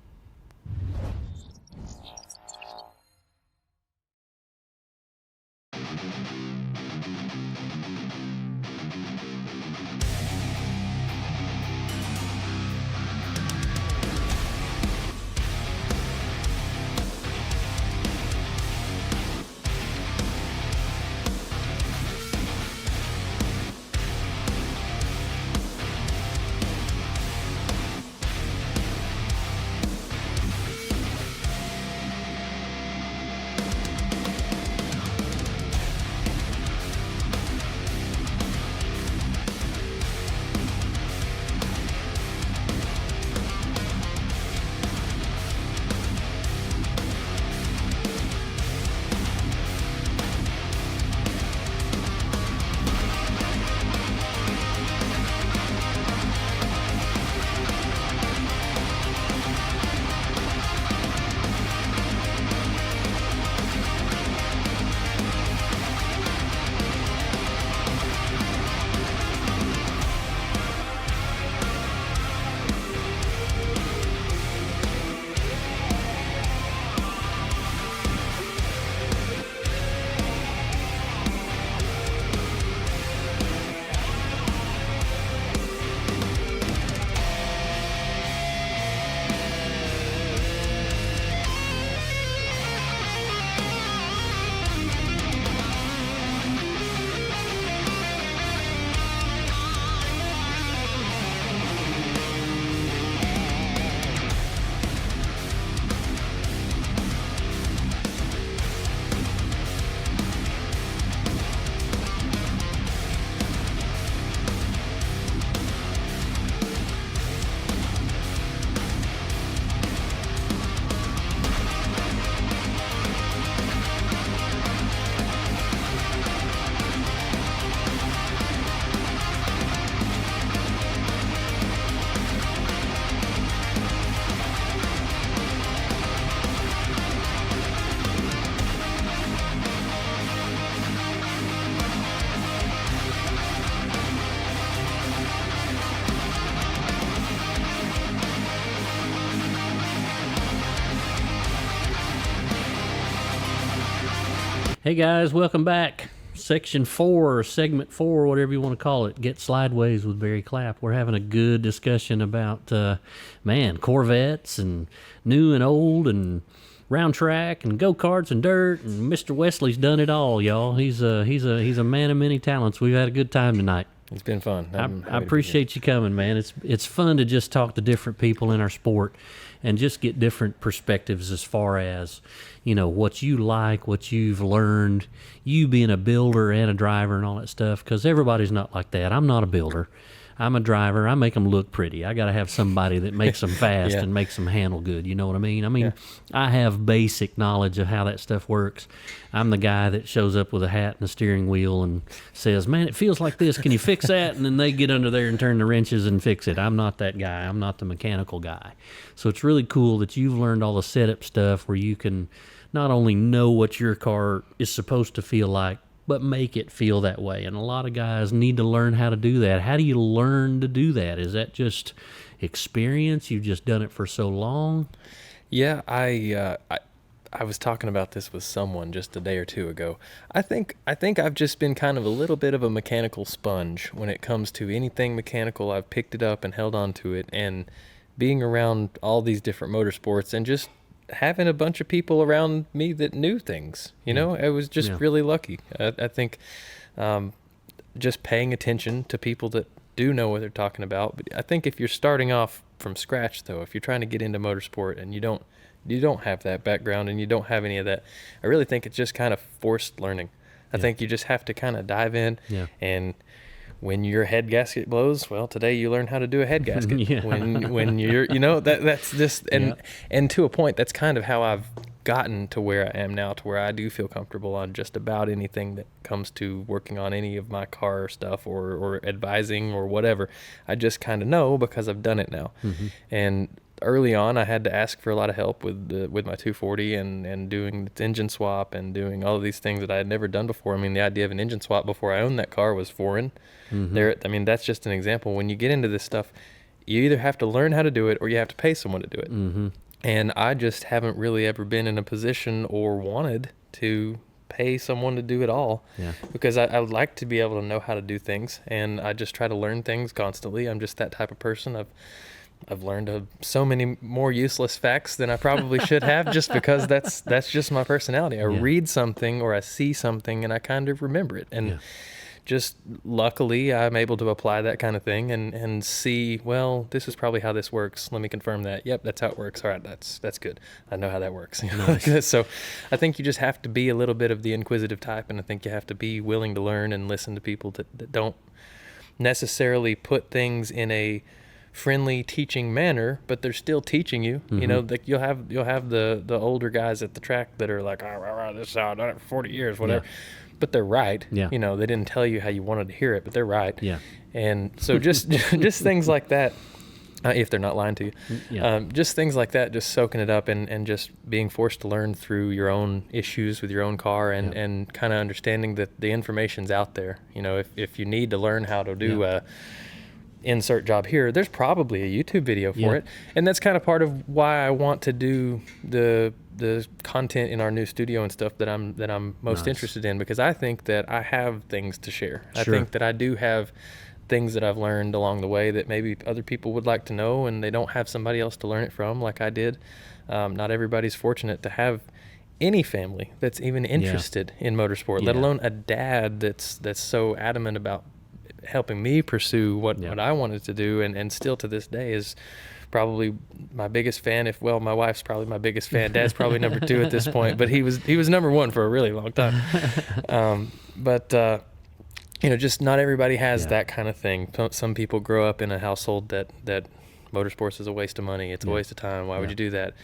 Hey guys, welcome back. Section 4, Segment 4, whatever you want to call it. Get Slydewayz with Barry Clapp. We're having a good discussion about, Corvettes and new and old and round track and go-karts and dirt. And Mr. Wesley's done it all, y'all. He's a man of many talents. We've had a good time tonight. It's been fun. I appreciate you coming, man. It's fun to just talk to different people in our sport and just get different perspectives as far as, what you like, what you've learned, you being a builder and a driver and all that stuff, because everybody's not like that. I'm not a builder. I'm a driver. I make them look pretty. I got to have somebody that makes them fast and makes them handle good. You know what I mean? I have basic knowledge of how that stuff works. I'm the guy that shows up with a hat and a steering wheel and says, man, it feels like this. Can you fix that? And then they get under there and turn the wrenches and fix it. I'm not that guy. I'm not the mechanical guy. So it's really cool that you've learned all the setup stuff where you can not only know what your car is supposed to feel like, but make it feel that way. And a lot of guys need to learn how to do that. How do you learn to do that? Is that just experience? You've just done it for so long? Yeah, I was talking about this with someone just a day or two ago. I think I've just been kind of a little bit of a mechanical sponge when it comes to anything mechanical. I've picked it up and held on to it, and being around all these different motorsports and just having a bunch of people around me that knew things, I was just really lucky. I think just paying attention to people that do know what they're talking about. But I think if you're starting off from scratch, though, if you're trying to get into motorsport and you don't have that background and you don't have any of that, I really think it's just kind of forced learning. I think you just have to kind of dive in and when your head gasket blows, well, today you learn how to do a head gasket. When you're, that's just, and to a point, that's kind of how I've gotten to where I am now, to where I do feel comfortable on just about anything that comes to working on any of my car stuff or advising or whatever. I just kind of know because I've done it now. And early on, I had to ask for a lot of help with my 240 and doing the engine swap and doing all of these things that I had never done before. I mean, the idea of an engine swap before I owned that car was foreign. That's just an example. When you get into this stuff, you either have to learn how to do it or you have to pay someone to do it. And I just haven't really ever been in a position or wanted to pay someone to do it all because I like to be able to know how to do things, and I just try to learn things constantly. I'm just that type of person. I've learned so many more useless facts than I probably should have just because that's just my personality. I read something or I see something and I kind of remember it. And just luckily I'm able to apply that kind of thing and see, well, this is probably how this works. Let me confirm that. Yep, that's how it works. All right, that's good. I know how that works. Nice. So I think you just have to be a little bit of the inquisitive type, and I think you have to be willing to learn and listen to people that don't necessarily put things in a friendly teaching manner, but they're still teaching you. Like you'll have the older guys at the track that are like, this is how I've done it for 40 years, whatever. But they're right. They didn't tell you how you wanted to hear it, but they're right. And so just things like that, if they're not lying to you, just things like that, just soaking it up and just being forced to learn through your own issues with your own car and kind of understanding that the information's out there. If you need to learn how to do insert job here, there's probably a YouTube video for it, and that's kind of part of why I want to do the content in our new studio and stuff that I'm most interested in, because I think that I have things to share. I think that I do have things that I've learned along the way that maybe other people would like to know, and they don't have somebody else to learn it from like I did. Not everybody's fortunate to have any family that's even interested in motorsport, let alone a dad that's so adamant about helping me pursue what I wanted to do, and still to this day is probably my biggest fan. My wife's probably my biggest fan. Dad's probably number 2 at this point, but he was number 1 for a really long time. Just not everybody has that kind of thing. Some people grow up in a household that motorsports is a waste of money. It's a waste of time. Why would you do that?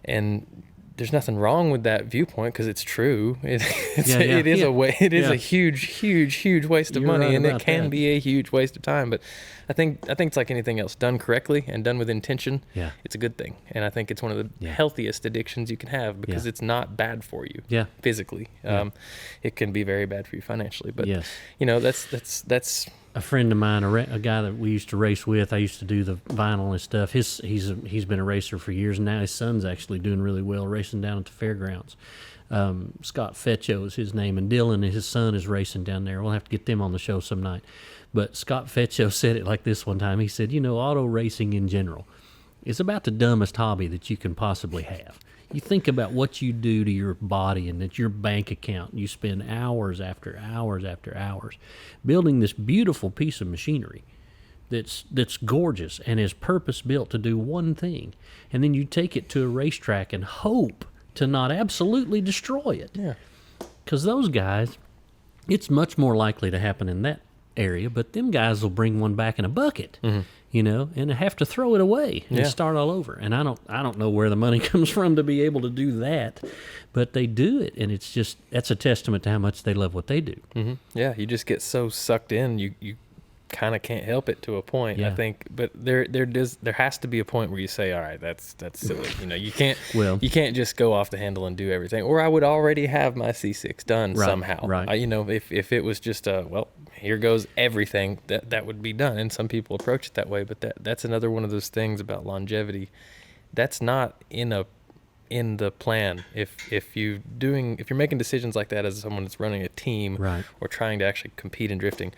And there's nothing wrong with that viewpoint because it's true. It is a huge waste of money, and it can be a huge waste of time. But I think it's like anything else, done correctly and done with intention. It's a good thing, and I think it's one of the healthiest addictions you can have because it's not bad for you physically. It can be very bad for you financially, but that's a friend of mine, a guy that we used to race with. I used to do the vinyl and stuff. He's been a racer for years, and now his son's actually doing really well racing down at the fairgrounds. Scott Feccio is his name, and Dylan and his son is racing down there. We'll have to get them on the show some night. But Scott Feccio said it like this one time. He said, auto racing in general is about the dumbest hobby that you can possibly have. You think about what you do to your body and at your bank account. You spend hours after hours after hours building this beautiful piece of machinery that's gorgeous and is purpose-built to do one thing. And then you take it to a racetrack and hope to not absolutely destroy it. Yeah. Because those guys, it's much more likely to happen in that area, but them guys will bring one back in a bucket, and have to throw it away and start all over. And I don't know where the money comes from to be able to do that, but they do it, and that's a testament to how much they love what they do. Mm-hmm. Yeah, you just get so sucked in, you kind of can't help it to a point, I think. But there has to be a point where you say, all right, that's silly. You can't just go off the handle and do everything. Or I would already have my C6 done somehow. Right. If it was just here goes everything, that would be done. And some people approach it that way, but that's another one of those things about longevity. That's not in the plan. If you're making decisions like that as someone that's running a team or trying to actually compete in drifting,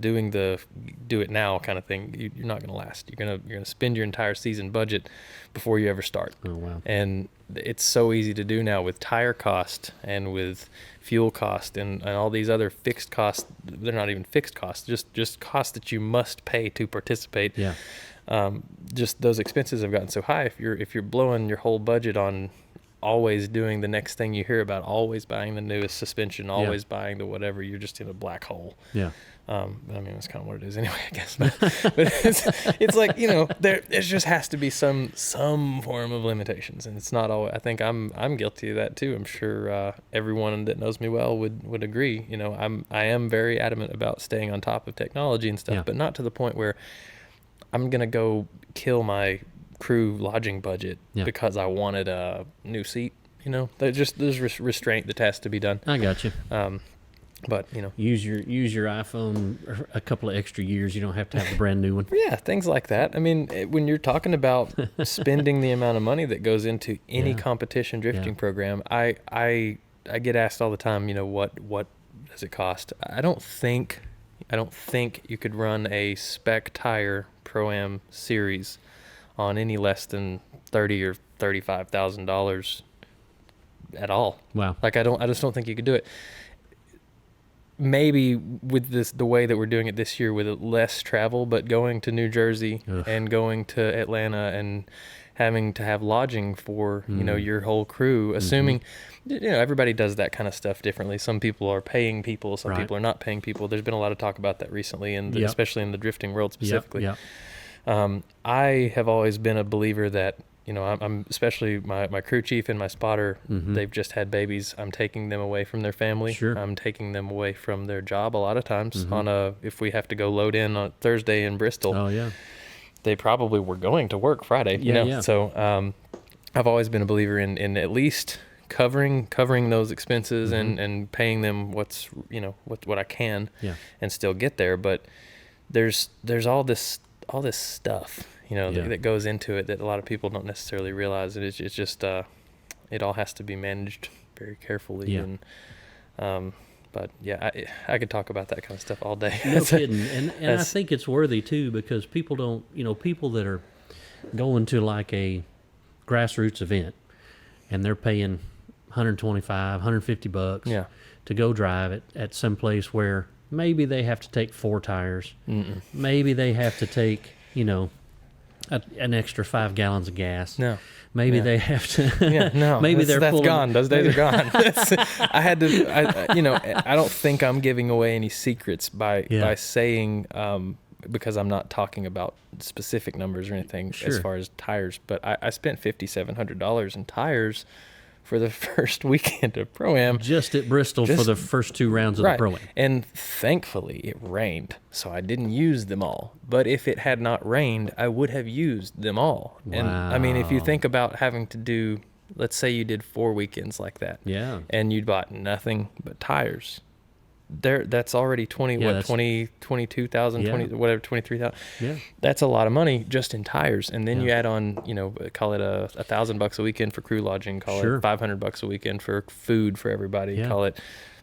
doing the do it now kind of thing, you're not going to last. You're going to spend your entire season budget before you ever start. Oh wow. And it's so easy to do now with tire cost and with fuel cost and all these other fixed costs. They're not even fixed costs, just costs that you must pay to participate. Yeah. Just those expenses have gotten so high. If you're blowing your whole budget on always doing the next thing you hear about, always buying the newest suspension, always buying the whatever, you're just in a black hole. Yeah. That's kind of what it is anyway, I guess. But it's like, there just has to be some form of limitations, and it's not always. I think I'm guilty of that too. I'm sure everyone that knows me well would agree. I am very adamant about staying on top of technology and stuff, but not to the point where I'm gonna go kill my crew lodging budget because I wanted a new seat. There's restraint that has to be done. I got you. But use your iPhone a couple of extra years. You don't have to have a brand new one. Yeah, things like that. I mean, when you're talking about spending the amount of money that goes into any competition drifting program, I get asked all the time, what does it cost? I don't think you could run a spec tire ProAm series on any less than $30,000 or $35,000 at all. Wow. Like I just don't think you could do it. Maybe with the way that we're doing it this year with less travel, but going to New Jersey and going to Atlanta and having to have lodging for, your whole crew, assuming, everybody does that kind of stuff differently. Some people are paying people, some people are not paying people. There's been a lot of talk about that recently, and especially in the drifting world specifically. I have always been a believer that, I'm especially my crew chief and my spotter, they've just had babies. I'm taking them away from their family. Sure. I'm taking them away from their job a lot of times if we have to go load in on Thursday in Bristol. Oh yeah. They probably were going to work Friday, So I've always been a believer in at least covering those expenses and paying them what I can and still get there. But there's all this stuff that goes into it that a lot of people don't necessarily realize. It's just it all has to be managed very carefully. And but I could talk about that kind of stuff all day. No kidding. And I think it's worthy too, because people don't, people that are going to like a grassroots event and they're paying $125, $150 to go drive it at some place where maybe they have to take 4 tires. Maybe they have to take, an extra 5 gallons of gas. No. Maybe they have to. Maybe that's gone. Those days are gone. I don't think I'm giving away any secrets by saying, because I'm not talking about specific numbers or anything as far as tires, but I spent $5,700 in tires for the first weekend of ProAm. Just at Bristol for the first 2 rounds of the ProAm. And thankfully it rained, so I didn't use them all. But if it had not rained, I would have used them all. Wow. And I mean, if you think about having to do, let's say you did 4 weekends like that. Yeah. And you bought nothing but tires. that's already 22,000, Yeah. 20, whatever, 23,000. Yeah. That's a lot of money just in tires. And then Yeah. you add on, call it $1,000 a weekend for crew lodging, call Sure. it $500 a weekend for food for everybody, Yeah. call it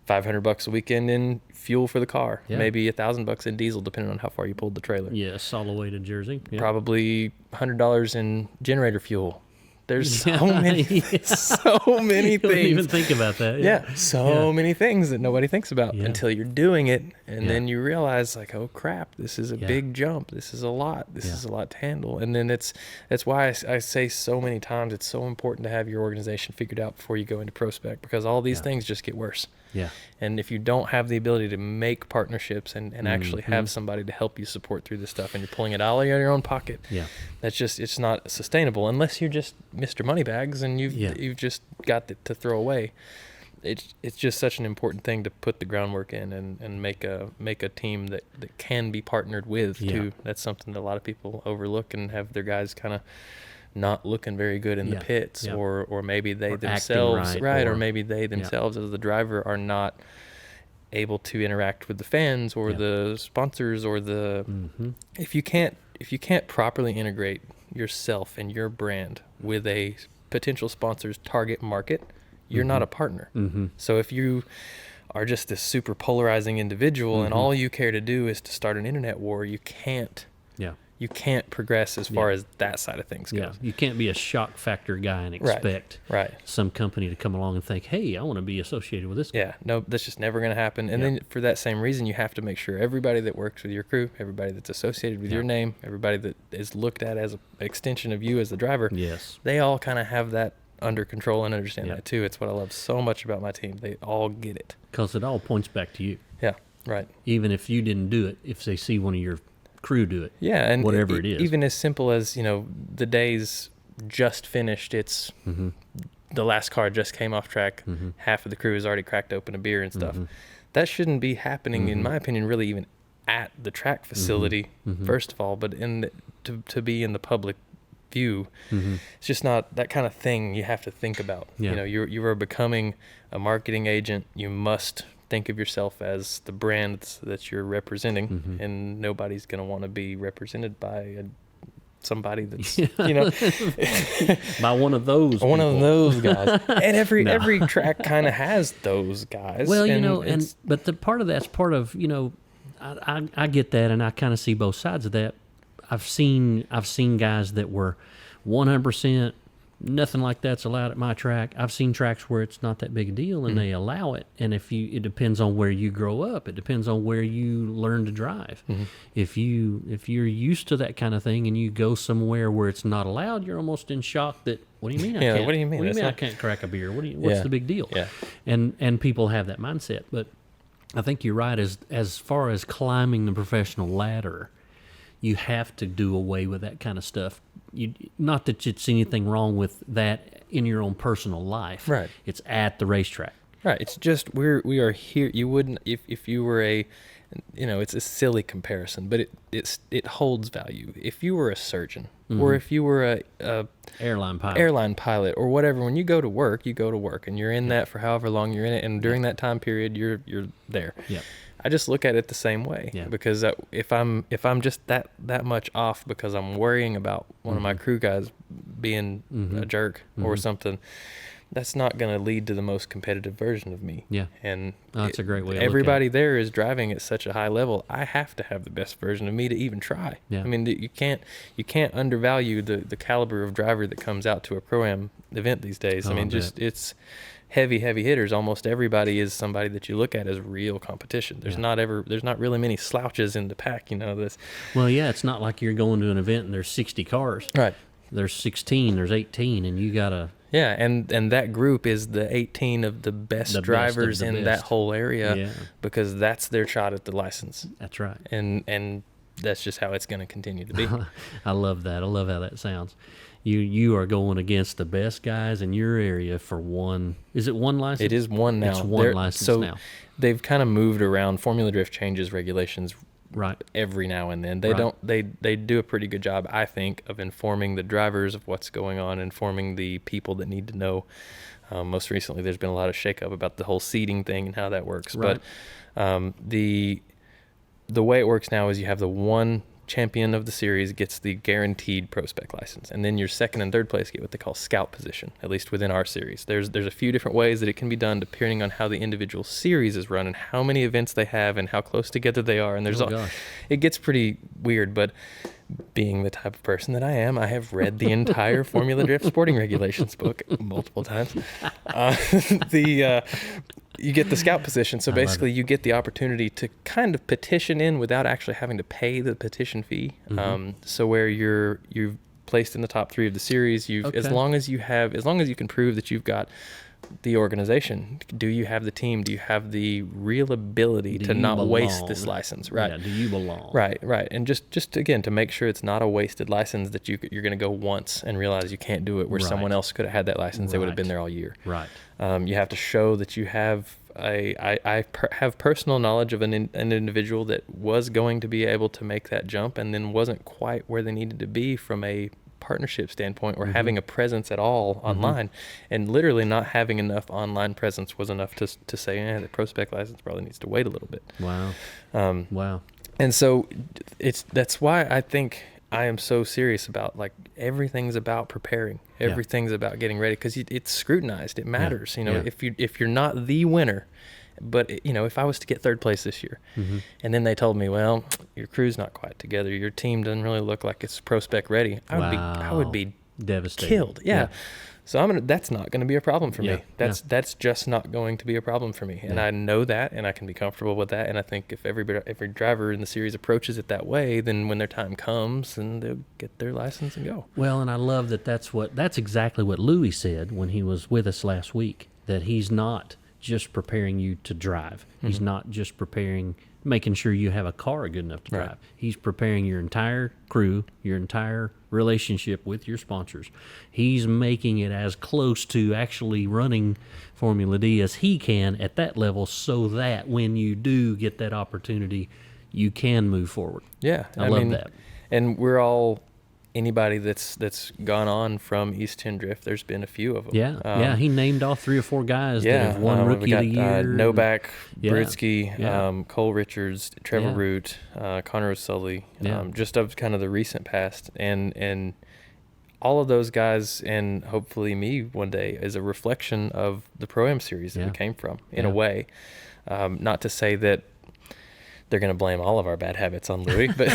$500 a weekend in fuel for the car, Yeah. maybe $1,000 in diesel, depending on how far you pulled the trailer. Yes, all the way to Jersey. Yeah. Probably $100 in generator fuel. There's so Yeah. many, so many You don't even things. think about that. Yeah, so many things that nobody thinks about Yeah. until you're doing it, and Yeah. then you realize, like, oh crap, this is a Yeah. big jump. This is a lot. This Yeah. is a lot to handle. And then that's why I say so many times it's so important to have your organization figured out before you go into prospect, because all these Yeah. things just get worse. Yeah. And if you don't have the ability to make partnerships and actually Mhm. have somebody to help you support through this stuff, and you're pulling it all out of your own pocket, Yeah. it's not sustainable unless you're just Mr. Moneybags and you've just got it to throw away. It's just such an important thing to put the groundwork in and make a team that can be partnered with Yeah. too. That's something that a lot of people overlook and have their guys kind of not looking very good in Yeah. the pits, Yeah. or maybe they Or acting themselves right, or or- maybe they themselves as the driver are not able to interact with the fans or Yeah. the sponsors or the Mm-hmm. if you can't properly integrate yourself and your brand with a potential sponsor's target market, you're not a partner. Mm-hmm. So if you are just this super polarizing individual and Mhm. all you care to do is to start an internet war, you can't progress as far Yeah. as that side of things Yeah. goes. You can't be a shock factor guy and Right. expect Right. some company to come along and think, hey, I want to be associated with this guy. Yeah, no, that's just never going to happen. And Yeah. then for that same reason, you have to make sure everybody that works with your crew, everybody that's associated with Yeah. your name, everybody that is looked at as an extension of you as the driver, Yes. they all kind of have that under control and understand Yeah. that too. It's what I love so much about my team. They all get it. Because it all points back to you. Yeah, right. Even if you didn't do it, if they see one of your crew do it. Yeah, and Whatever it is. even as simple as, the day's just finished, it's Mm-hmm. the last car just came off track, Mhm. half of the crew has already cracked open a beer and stuff. Mhm. That shouldn't be happening, in Mhm. my opinion, really even at the track facility, Mhm. first of all, but to be in the public view. Mm-hmm. It's just not that kind of thing you have to think about. Yeah. You are becoming a marketing agent. You must think of yourself as the brand that you're representing, Mhm. and nobody's going to want to be represented by somebody that's, By one of those one of people. those guys. And every No. every track kind of has those guys. Well, it's- but the part of that's part of, I get that, and I kind of see both sides of that. I've seen guys that were 100% nothing like that's allowed at my track. I've seen tracks where it's not that big a deal and they allow it. And it depends on where you grow up. It depends on where you learn to drive. Mhm. If you're used to that kind of thing and you go somewhere where it's not allowed, you're almost in shock that, what do you mean I Yeah, can't? what do you mean? What do you That's mean I not- can't crack a beer? What's Yeah. the big deal? Yeah. And people have that mindset. But I think you're right. As far as climbing the professional ladder, you have to do away with that kind of stuff. Not that it's anything wrong with that in your own personal life. Right. It's at the racetrack. Right. It's just we are here. You wouldn't if you were it's a silly comparison, but it holds value. If you were a surgeon or if you were a Airline pilot. airline pilot or whatever, when you go to work, and you're in that for however long you're in it, and during that time period, you're there. Yeah. I just look at it the same way, Yeah. because if I'm just that much off because I'm worrying about one of my crew guys being a jerk or something, that's not going to lead to the most competitive version of me. Yeah. And Oh, that's a great way to look at everybody there is driving at such a high level. I have to have the best version of me to even try. Yeah. I mean, you can't undervalue the caliber of driver that comes out to a ProAm event these days. Oh, I mean, I bet. it's heavy hitters. Almost everybody is somebody that you look at as real competition. There's not really many slouches in the pack, this. Well, yeah, it's not like you're going to an event and there's 60 cars. Right. There's 16, there's 18, and you got to... Yeah, and that group is the 18 of the best The best of drivers the in that best. whole area, Yeah. because that's their shot at the license. That's right. And that's just how it's going to continue to be. I love that. I love how that sounds. You are going against the best guys in your area for one. Is it one license? It is one now. It's one license so now. they've kind of moved around. Formula Drift changes regulations Right. every now and then. They Right. don't. They do a pretty good job, I think, of informing the drivers of what's going on, informing the people that need to know. Most recently, there's been a lot of shakeup about the whole seating thing and how that works. Right. But the way it works now is you have the one champion of the series gets the guaranteed pro spec license, and then your second and third place get what they call scout position, at least within our series. There's a few different ways that it can be done depending on how the individual series is run and how many events they have and how close together they are, and it gets pretty weird. But being the type of person that I am, I have read the entire Formula Drift sporting regulations book multiple times. You get the scout position, so basically you get the opportunity to kind of petition in without actually having to pay the petition fee. So where you've placed in the top 3 of the series, as long as you can prove that you've got the organization, do you have the team, do you have the real ability to not waste this license, right? Yeah, do you belong? Right. And just again, to make sure it's not a wasted license, that you're going to go once and realize you can't do it where someone else could have had that license. They would have been there all year. Right. You have to show that you have have personal knowledge of an individual that was going to be able to make that jump and then wasn't quite where they needed to be from a partnership standpoint or having a presence at all online, and literally not having enough online presence was enough to say, the pro spec license probably needs to wait a little bit. Wow. Wow. And so that's why I think I am so serious about, like, everything's about preparing. Everything's about getting ready, because it's scrutinized. It matters. If you're not the winner, but if I was to get third place this year, and then they told me, well, your crew's not quite together, your team doesn't really look like it's pro spec ready, I would be devastated, killed. So that's not going to be a problem for me. That's just not going to be a problem for me. And I know that, and I can be comfortable with that. And I think if every driver in the series approaches it that way, then when their time comes, then they'll get their license and go. Well, and I love that's exactly what Louis said when he was with us last week, that he's not just preparing you to drive. He's not just making sure you have a car good enough to drive. Right. He's preparing your entire crew, your entire relationship with your sponsors. He's making it as close to actually running Formula D as he can at that level, so that when you do get that opportunity, you can move forward. Yeah. I love that. And we're all, anybody that's gone on from E10Drift, there's been a few of them. Yeah, he named all 3 or 4 guys that have won Rookie of the Year. Novak, Yeah. Brutsky, Cole Richards, Trevor Root, Connor O'Sully, just of kind of the recent past. And all of those guys, and hopefully me one day, is a reflection of the ProAm series that we came from, in a way. Not to say that they're going to blame all of our bad habits on Louis, but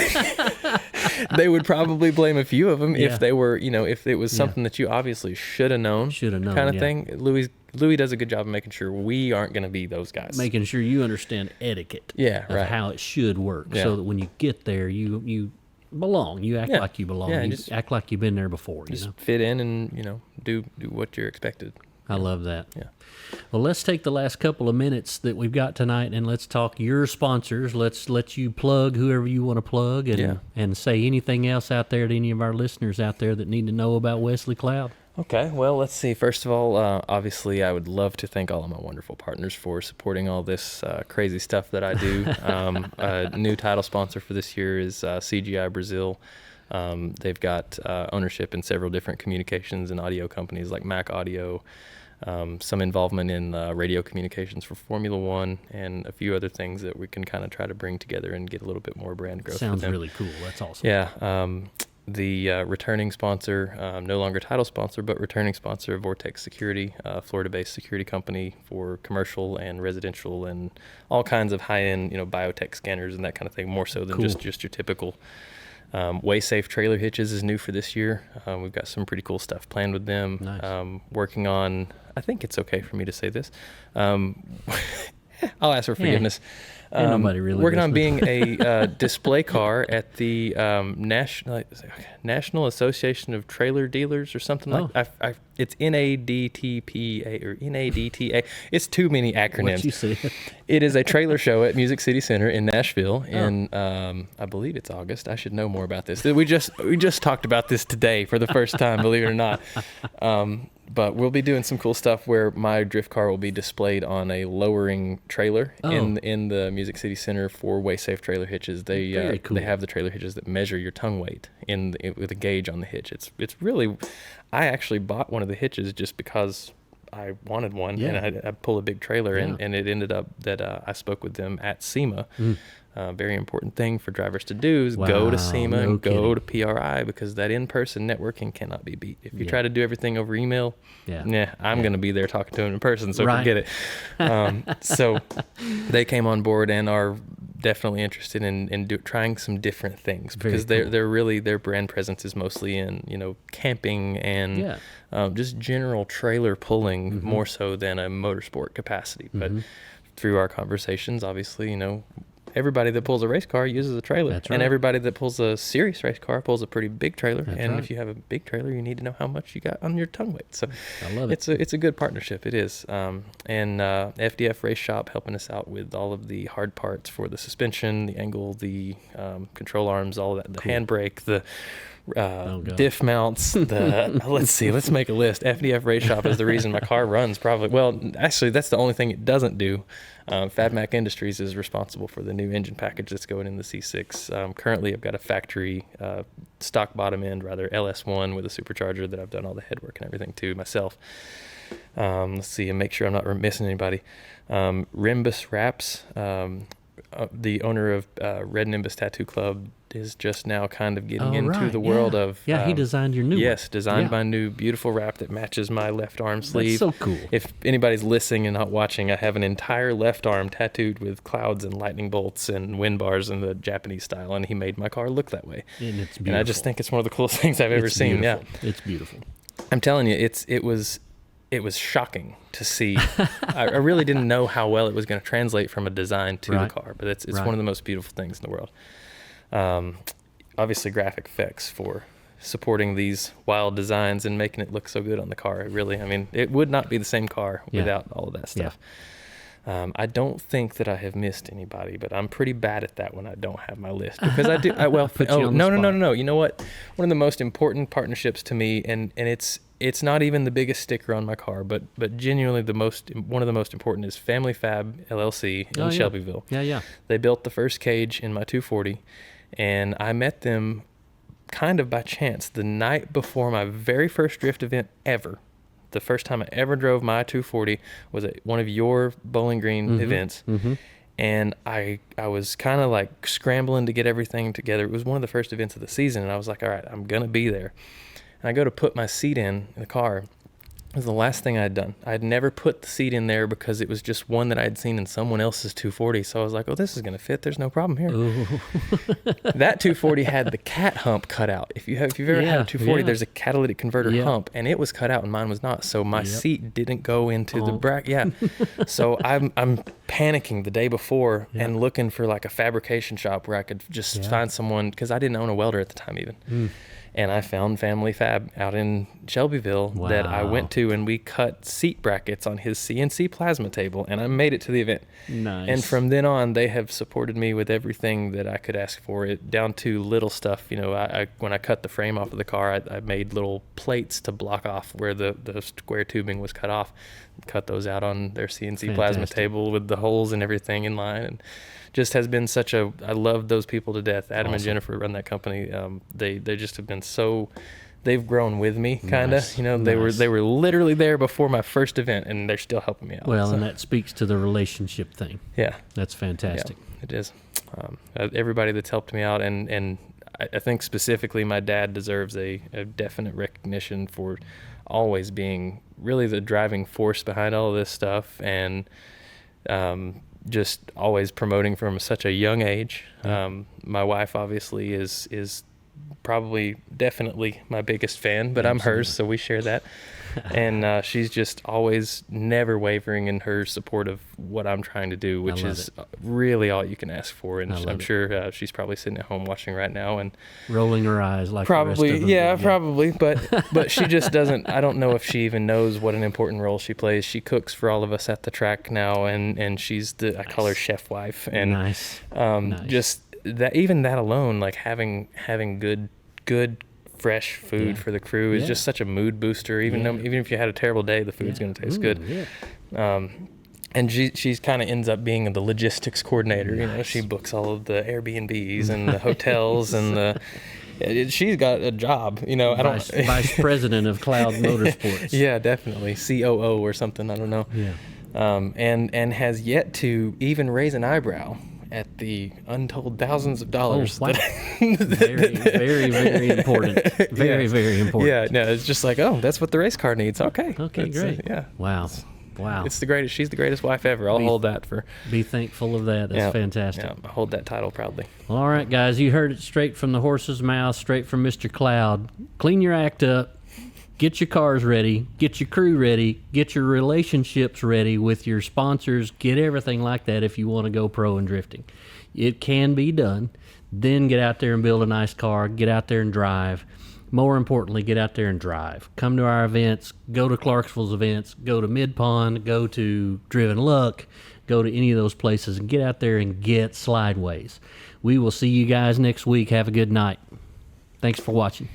they would probably blame a few of them if they were, if it was something that you obviously should have known kind of thing. Louis does a good job of making sure we aren't going to be those guys. Making sure you understand etiquette of how it should work, so that when you get there, you belong. You act like you belong. You just act like you've been there before. Just fit in and, do what you're expected. I love that. Yeah. Well, let's take the last couple of minutes that we've got tonight and let's talk your sponsors. Let's let you plug whoever you want to plug and say anything else out there to any of our listeners out there that need to know about Wesley Cloud. Okay, well, let's see. First of all, obviously, I would love to thank all of my wonderful partners for supporting all this crazy stuff that I do. A new title sponsor for this year is CGI Brazil. They've got ownership in several different communications and audio companies like Mac Audio, some involvement in radio communications for Formula One, and a few other things that we can kind of try to bring together and get a little bit more brand growth. Sounds really cool. That's awesome. Yeah. The returning sponsor, no longer title sponsor, but returning sponsor, Vortex Security, Florida-based security company for commercial and residential and all kinds of high-end, biotech scanners and that kind of thing, more so than just your typical. WaySafe trailer hitches is new for this year. We've got some pretty cool stuff planned with them. Nice. Working on, I think it's okay for me to say this. I'll ask for forgiveness. Ain't nobody really working on listening. being a display car at the National Association of Trailer Dealers or something like. It's NADTPA or NADTA. It's too many acronyms. What you said. It is a trailer show at Music City Center in Nashville in I believe it's August. I should know more about this. We just talked about this today for the first time, believe it or not. But we'll be doing some cool stuff where my drift car will be displayed on a lowering trailer in the Music City Center for way-safe trailer hitches. They cool. they have the trailer hitches that measure your tongue weight with a gauge on the hitch. It's really, I actually bought one of the hitches just because I wanted one, and I pull a big trailer, and it ended up that I spoke with them at SEMA. Very important thing for drivers to do is go to SEMA and go to PRI, because that in-person networking cannot be beat. If you try to do everything over email, I'm going to be there talking to them in person, so forget it. So they came on board and are definitely interested in trying some different things, because they're really, their brand presence is mostly in camping and just general trailer pulling more so than a motorsport capacity. But through our conversations, obviously, everybody that pulls a race car uses a trailer. That's right. And everybody that pulls a serious race car pulls a pretty big trailer. That's and right. if you have a big trailer, you need to know how much you got on your tongue weight. So I love it. it's a good partnership. It is. And FDF Race Shop helping us out with all of the hard parts for the suspension, the angle, the control arms, all of that, the handbrake, the diff mounts, let's make a list. FDF Race Shop is the reason my car runs, probably. Well, actually, that's the only thing it doesn't do. FabMac Industries is responsible for the new engine package that's going in the C6. Currently, I've got a factory stock bottom end, LS1 with a supercharger that I've done all the headwork and everything to myself. Let's see and make sure I'm not missing anybody. Rimbus Wraps, the owner of Red Nimbus Tattoo Club, is just now kind of getting into the world of... Yeah, he designed your new one. Yes, designed my new beautiful wrap that matches my left arm sleeve. That's so cool. If anybody's listening and not watching, I have an entire left arm tattooed with clouds and lightning bolts and wind bars in the Japanese style, and he made my car look that way. And it's beautiful. And I just think it's one of the coolest things I've ever seen. Beautiful. Yeah, It's beautiful. I'm telling you, it was shocking to see. I really didn't know how well it was going to translate from a design to the car, but it's one of the most beautiful things in the world. Obviously, graphic effects for supporting these wild designs and making it look so good on the car. It would not be the same car without all of that stuff. I don't think that I have missed anybody, but I'm pretty bad at that when I don't have my list, because I do. No. You know what? One of the most important partnerships to me, and it's not even the biggest sticker on my car, but genuinely one of the most important is Family Fab LLC in Shelbyville. Yeah. They built the first cage in my 240, and I met them kind of by chance the night before my very first drift event ever. The first time I ever drove my 240 was at one of your Bowling Green events. And I was kind of like scrambling to get everything together. It was one of the first events of the season, and I was like, all right, I'm going to be there. And I go to put my seat in the car. It was the last thing I'd done. I'd never put the seat in there because it was just one that I'd seen in someone else's 240. So I was like, oh, this is going to fit. There's no problem here. That 240 had the cat hump cut out. If you've ever had a 240, there's a catalytic converter hump, and it was cut out and mine was not. So my seat didn't go into the bracket. So I'm panicking the day before and looking for like a fabrication shop where I could just find someone, because I didn't own a welder at the time even. And I found Family Fab out in Shelbyville that I went to, and we cut seat brackets on his CNC plasma table, and I made it to the event. Nice. And from then on, they have supported me with everything that I could ask for, it down to little stuff. When I cut the frame off of the car, I made little plates to block off where the square tubing was cut off. Cut those out on their CNC plasma table with the holes and everything in line, and just has been I love those people to death. Adam and Jennifer run that company. They just have been they've grown with me, kind of. Nice. They were literally there before my first event, and they're still helping me out. Well, and that speaks to the relationship thing. Yeah, That's fantastic. yeah, it is. Everybody that's helped me out, and I think specifically my dad deserves a definite recognition for always being really the driving force behind all of this stuff, and just always promoting from such a young age. My wife obviously is probably definitely my biggest fan, but I'm hers, so we share that. And she's just always never wavering in her support of what I'm trying to do, which is really all you can ask for. And I'm sure she's probably sitting at home watching right now and rolling her eyes like probably, the rest of them. probably. But she just doesn't. I don't know if she even knows what an important role she plays. She cooks for all of us at the track now, and she's I call her chef wife. And Nice. just that, even that alone, like having good fresh food for the crew is just such a mood booster. Even if you had a terrible day, the food's going to taste good. Yeah. And she's kind of ends up being the logistics coordinator. You know, she books all of the Airbnbs and the hotels and the. She's got a job, you know. Vice president of Cloud Motorsports. Yeah, definitely COO or something. I don't know. Yeah. And has yet to even raise an eyebrow at the untold thousands of dollars. Oh, wow. Very, very, very important. Very, very important. Yeah, no, it's just like, oh, that's what the race car needs. Okay. Okay, great. Yeah. Wow. It's the greatest. She's the greatest wife ever. I'll hold that for. Be thankful of that. That's fantastic. Yeah, I hold that title proudly. Well, all right, guys, you heard it straight from the horse's mouth, straight from Mr. Cloud. Clean your act up. Get your cars ready. Get your crew ready. Get your relationships ready with your sponsors. Get everything like that if you want to go pro in drifting. It can be done. Then get out there and build a nice car. Get out there and drive. More importantly, get out there and drive. Come to our events. Go to Clarksville's events. Go to Mid Pond. Go to Driven Luck. Go to any of those places and get out there and get Slydewayz. We will see you guys next week. Have a good night. Thanks for watching.